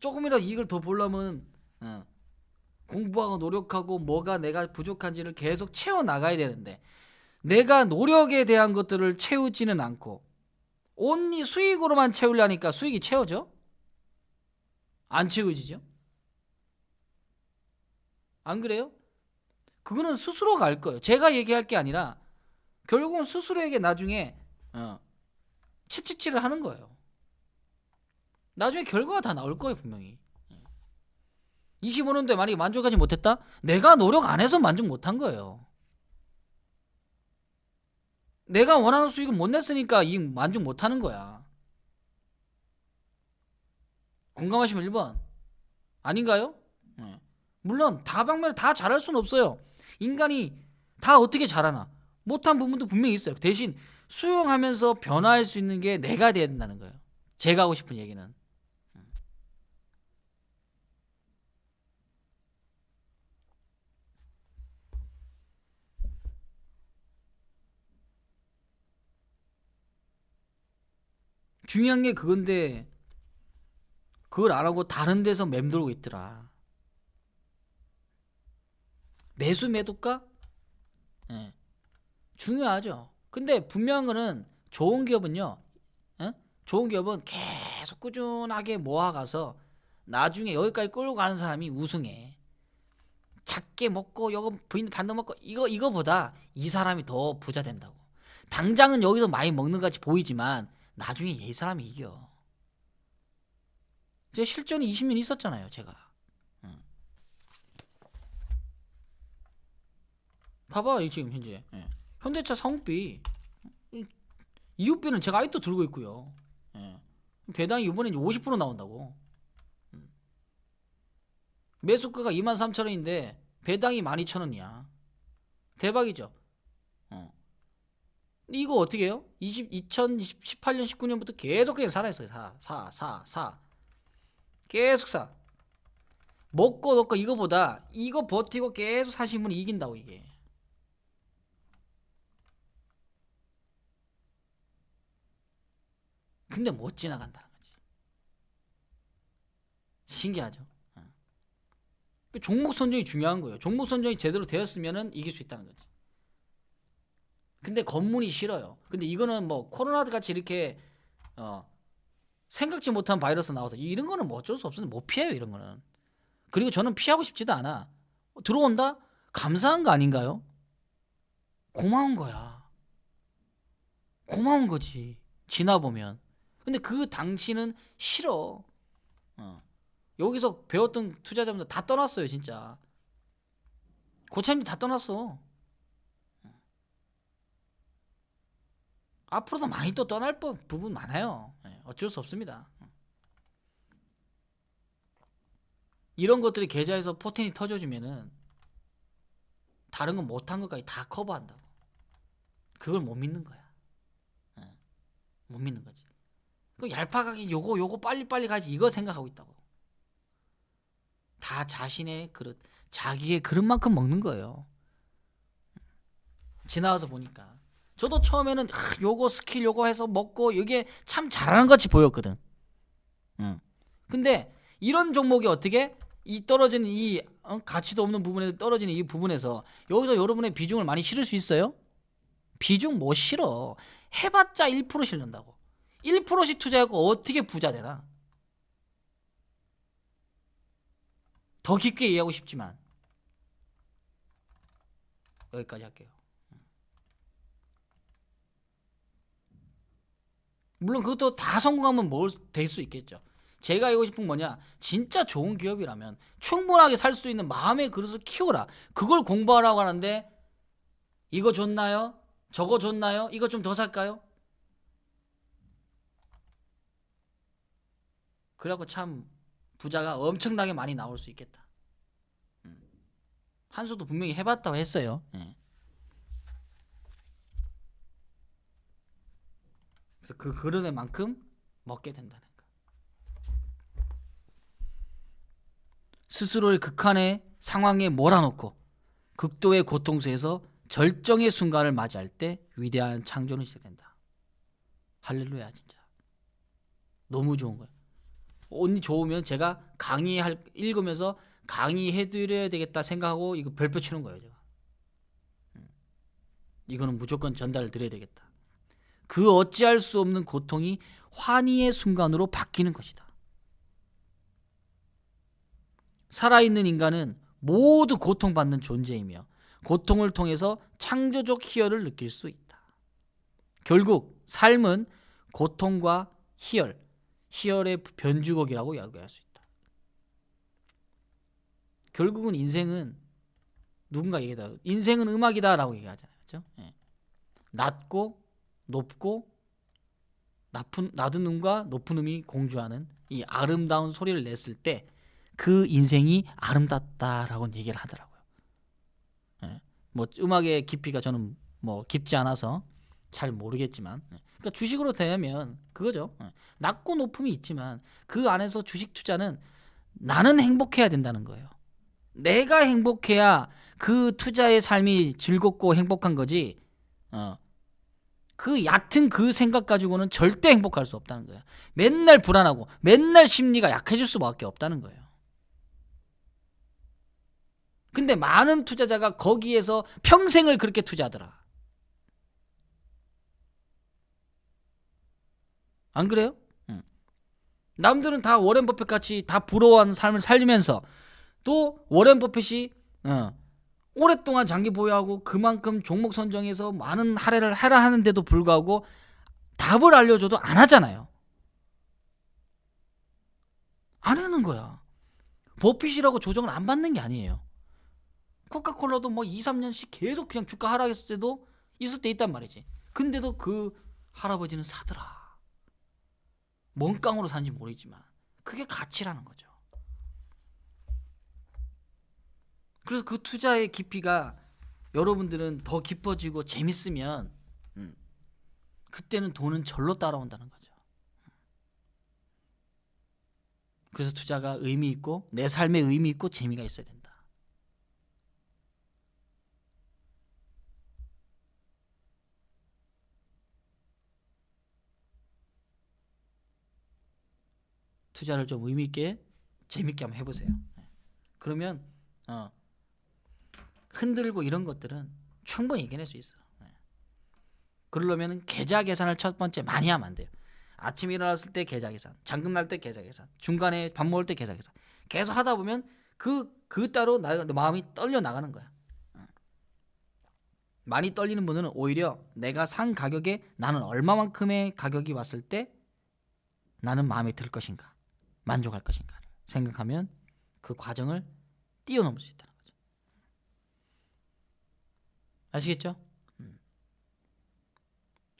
Speaker 1: 조금이라도 이익을 더 보려면 공부하고 노력하고 뭐가 내가 부족한지를 계속 채워나가야 되는데 내가 노력에 대한 것들을 채우지는 않고 온리 수익으로만 채우려니까 수익이 채워져? 안 채워지죠? 안 그래요? 그거는 스스로가 알 거예요. 제가 얘기할 게 아니라 결국은 스스로에게 나중에 채찍질을 하는 거예요. 나중에 결과가 다 나올 거예요, 분명히. 25년도에 만약에 만족하지 못했다? 내가 노력 안 해서 만족 못한 거예요. 내가 원하는 수익을 못 냈으니까 이 만족 못하는 거야. 공감하시면 1번. 아닌가요? 물론 다방면을 다 잘할 수는 없어요. 인간이 다 어떻게 잘하나. 못한 부분도 분명히 있어요. 대신 수용하면서 변화할 수 있는 게 내가 돼야 된다는 거예요. 제가 하고 싶은 얘기는. 중요한 게 그건데 그걸 안 하고 다른 데서 맴돌고 있더라. 매수 매도가? 네. 중요하죠. 근데 분명한 거는 좋은 기업은요. 좋은 기업은 계속 꾸준하게 모아가서 나중에 여기까지 끌고 가는 사람이 우승해. 작게 먹고 요거 부인 반도 먹고 이거보다 이 사람이 더 부자 된다고. 당장은 여기서 많이 먹는 것 같이 보이지만 나중에 이 사람이 이겨. 제 실전이 20년 있었잖아요, 제가. 봐봐, 지금 현재 현대차 사업비 이웃비는 제가 아직도 들고 있고요. 배당이 이번에 50% 나온다고. 매수가가 23,000원인데 배당이 12,000원이야. 대박이죠. 이거 어떻게 해요? 2018년 19년부터 계속 그냥 살아있어요. 사. 계속 사. 먹고 넣고 이거보다 이거 버티고 계속 사신 분이 이긴다고 이게. 근데 못 지나간다는 거지. 신기하죠. 종목 선정이 중요한 거예요. 종목 선정이 제대로 되었으면은 이길 수 있다는 거지. 근데 검문이 싫어요. 근데 이거는 뭐 코로나 같이 이렇게 생각지 못한 바이러스 나와서 이런 거는 뭐 어쩔 수 없어서 못 피해요, 이런 거는. 그리고 저는 피하고 싶지도 않아. 들어온다? 감사한 거 아닌가요? 고마운 거야. 고마운 거지. 지나보면. 근데 그 당시는 싫어. 여기서 배웠던 투자자분들 다 떠났어요, 진짜. 고차님들 다 떠났어. 앞으로도 많이 또 떠날 부분 많아요. 어쩔 수 없습니다. 이런 것들이 계좌에서 포텐이 터져주면은 다른 건 못한 것까지 다 커버한다고. 그걸 못 믿는 거야. 못 믿는 거지. 그 얄팍하게 요거 빨리빨리 가지 이거 생각하고 있다고. 다 자신의 그릇, 자기의 그릇만큼 먹는 거예요. 지나와서 보니까 저도 처음에는 요거 스킬 요거 해서 먹고 이게 참 잘하는 것 같이 보였거든. 근데 이런 종목이 어떻게 이 떨어지는 이 가치도 없는 부분에서 떨어지는 이 부분에서 여기서 여러분의 비중을 많이 실을 수 있어요? 비중 못 실어. 해봤자 1% 실는다고. 1%씩 투자하고 어떻게 부자 되나? 더 깊게 이해하고 싶지만 여기까지 할게요. 물론 그것도 다 성공하면 될 수 있겠죠. 제가 알고 싶은 뭐냐, 진짜 좋은 기업이라면 충분하게 살 수 있는 마음의 그릇을 키워라. 그걸 공부하라고 하는데 이거 좋나요? 저거 좋나요? 이거 좀 더 살까요? 그래갖고 참 부자가 엄청나게 많이 나올 수 있겠다. 한수도 분명히 해봤다고 했어요. 그래서 그 그릇의 만큼 먹게 된다는 거. 스스로를 극한의 상황에 몰아넣고 극도의 고통에서 절정의 순간을 맞이할 때 위대한 창조는 시작된다. 할렐루야. 진짜 너무 좋은 거예요. 언니 좋으면 제가 읽으면서 강의해드려야 되겠다 생각하고 이거 별표 치는 거예요. 제가 이거는 무조건 전달 드려야 되겠다. 그 어찌할 수 없는 고통이 환희의 순간으로 바뀌는 것이다. 살아있는 인간은 모두 고통받는 존재이며 고통을 통해서 창조적 희열을 느낄 수 있다. 결국 삶은 고통과 희열의 변주곡이라고 이야기할 수 있다. 결국은 인생은 누군가 얘기다. 인생은 음악이다라고 얘기하잖아요. 그렇죠? 낮고 높고 낮은 음과 높은 음이 공주하는 이 아름다운 소리를 냈을 때 그 인생이 아름답다라고 얘기를 하더라고요. 뭐 음악의 깊이가 저는 뭐 깊지 않아서 잘 모르겠지만, 그러니까 주식으로 되면 그거죠. 낮고 높음이 있지만 그 안에서 주식 투자는 나는 행복해야 된다는 거예요. 내가 행복해야 그 투자의 삶이 즐겁고 행복한 거지. 그 얕은 그 생각 가지고는 절대 행복할 수 없다는 거예요. 맨날 불안하고 맨날 심리가 약해질 수밖에 없다는 거예요. 근데 많은 투자자가 거기에서 평생을 그렇게 투자하더라. 안 그래요? 남들은 다 워렌 버핏 같이 다 부러워하는 삶을 살면서 또 워렌 버핏이 오랫동안 장기 보유하고 그만큼 종목 선정에서 많은 할애를 해라 하는데도 불구하고 답을 알려줘도 안 하잖아요. 안 하는 거야. 버핏이라고 조정을 안 받는 게 아니에요. 코카콜라도 뭐 2, 3년씩 계속 그냥 주가 하락했을 때도 있을 때 있단 말이지. 근데도 그 할아버지는 사더라. 뭔 깡으로 사는지 모르지만 그게 가치라는 거죠. 그래서 그 투자의 깊이가 여러분들은 더 깊어지고 재밌으면 그때는 돈은 절로 따라온다는 거죠. 그래서 투자가 의미 있고 내 삶에 의미 있고 재미가 있어야 된다. 투자를 좀 의미 있게 재밌게 한번 해보세요. 그러면 흔들고 이런 것들은 충분히 이겨낼 수 있어. 그러려면 계좌 계산을 첫 번째 많이 하면 안 돼요. 아침에 일어났을 때 계좌 계산, 잔금 날 때 계좌 계산, 중간에 밥 먹을 때 계좌 계산. 계속 하다 보면 그 따로 마음이 떨려 나가는 거야. 많이 떨리는 분은 오히려 내가 산 가격에 나는 얼마만큼의 가격이 왔을 때 나는 마음에 들 것인가, 만족할 것인가 생각하면 그 과정을 뛰어넘을 수 있다는 거죠. 아시겠죠?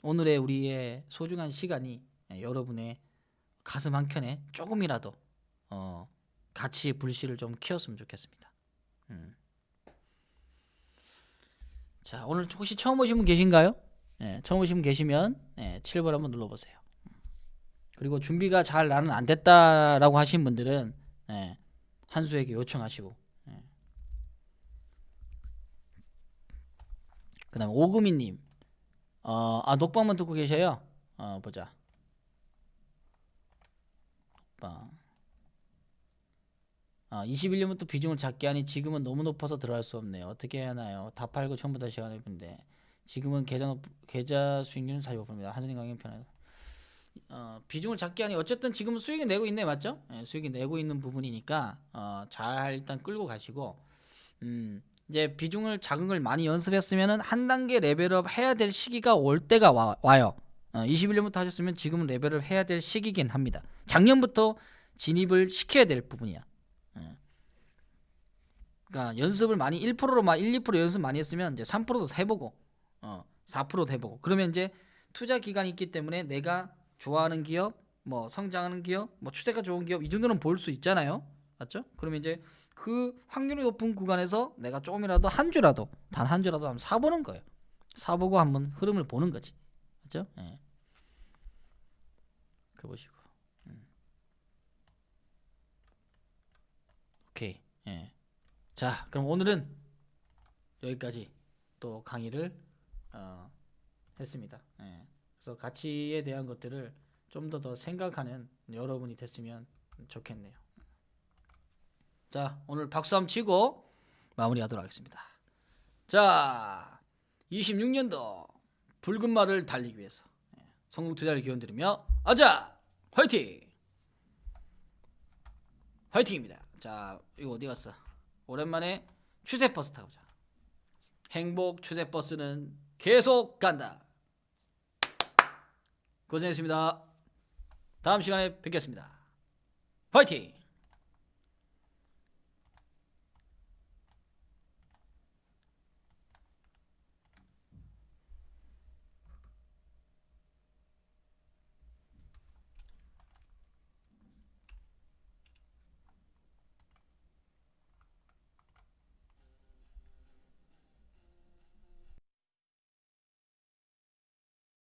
Speaker 1: 오늘의 우리의 소중한 시간이 여러분의 가슴 한켠에 조금이라도 가치의 불씨를 좀 키웠으면 좋겠습니다. 자, 오늘 혹시 처음 오신 분 계신가요? 처음 오신 분 계시면 7번 한번 눌러보세요. 그리고 준비가 잘 나는 안 됐다라고 하신 분들은 한수에게 요청하시고, 그 다음에 오금이님, 녹방만 듣고 계셔요. 보자. 녹방. 21년부터 비중을 작게 하니 지금은 너무 높아서 들어갈 수 없네요. 어떻게 해야 하나요? 다 팔고 전부 다시 하는 건데 지금은 계좌 수익률은 45%입니다. 한전이 강행 편하다. 비중을 작게 하니 어쨌든 지금 수익이 내고 있네, 맞죠? 예, 수익이 내고 있는 부분이니까 잘 일단 끌고 가시고 이제 비중을 작은 걸 많이 연습했으면은 한 단계 레벨업 해야 될 시기가 올 때가 와요. 21년부터 하셨으면 지금은 레벨업 해야 될 시기긴 합니다. 작년부터 진입을 시켜야 될 부분이야. 그러니까 연습을 많이 1%로 막 1, 2% 연습 많이 했으면 이제 3%도 해보고 4%도 해보고 그러면 이제 투자 기간이 있기 때문에 내가 좋아하는 기업, 뭐 성장하는 기업, 뭐 추세가 좋은 기업 이 정도는 볼 수 있잖아요, 맞죠? 그러면 이제 그 확률이 높은 구간에서 내가 조금이라도 한 주라도 단 한 주라도 한번 사보는 거예요. 사보고 한번 흐름을 보는 거지, 맞죠? 예. 그 보시고, 오케이. 예. 자, 그럼 오늘은 여기까지 또 강의를 했습니다. 예. 그래서 가치에 대한 것들을 좀 더 생각하는 여러분이 됐으면 좋겠네요. 자, 오늘 박수 한번 치고 마무리하도록 하겠습니다. 자, 26년도 붉은 말을 달리기 위해서 성공 투자를 기원드리며 아자 화이팅! 화이팅입니다. 자, 이거 어디 갔어? 오랜만에 추세 버스 타보자. 행복 추세 버스는 계속 간다. 고생했습니다. 다음 시간에 뵙겠습니다. 화이팅!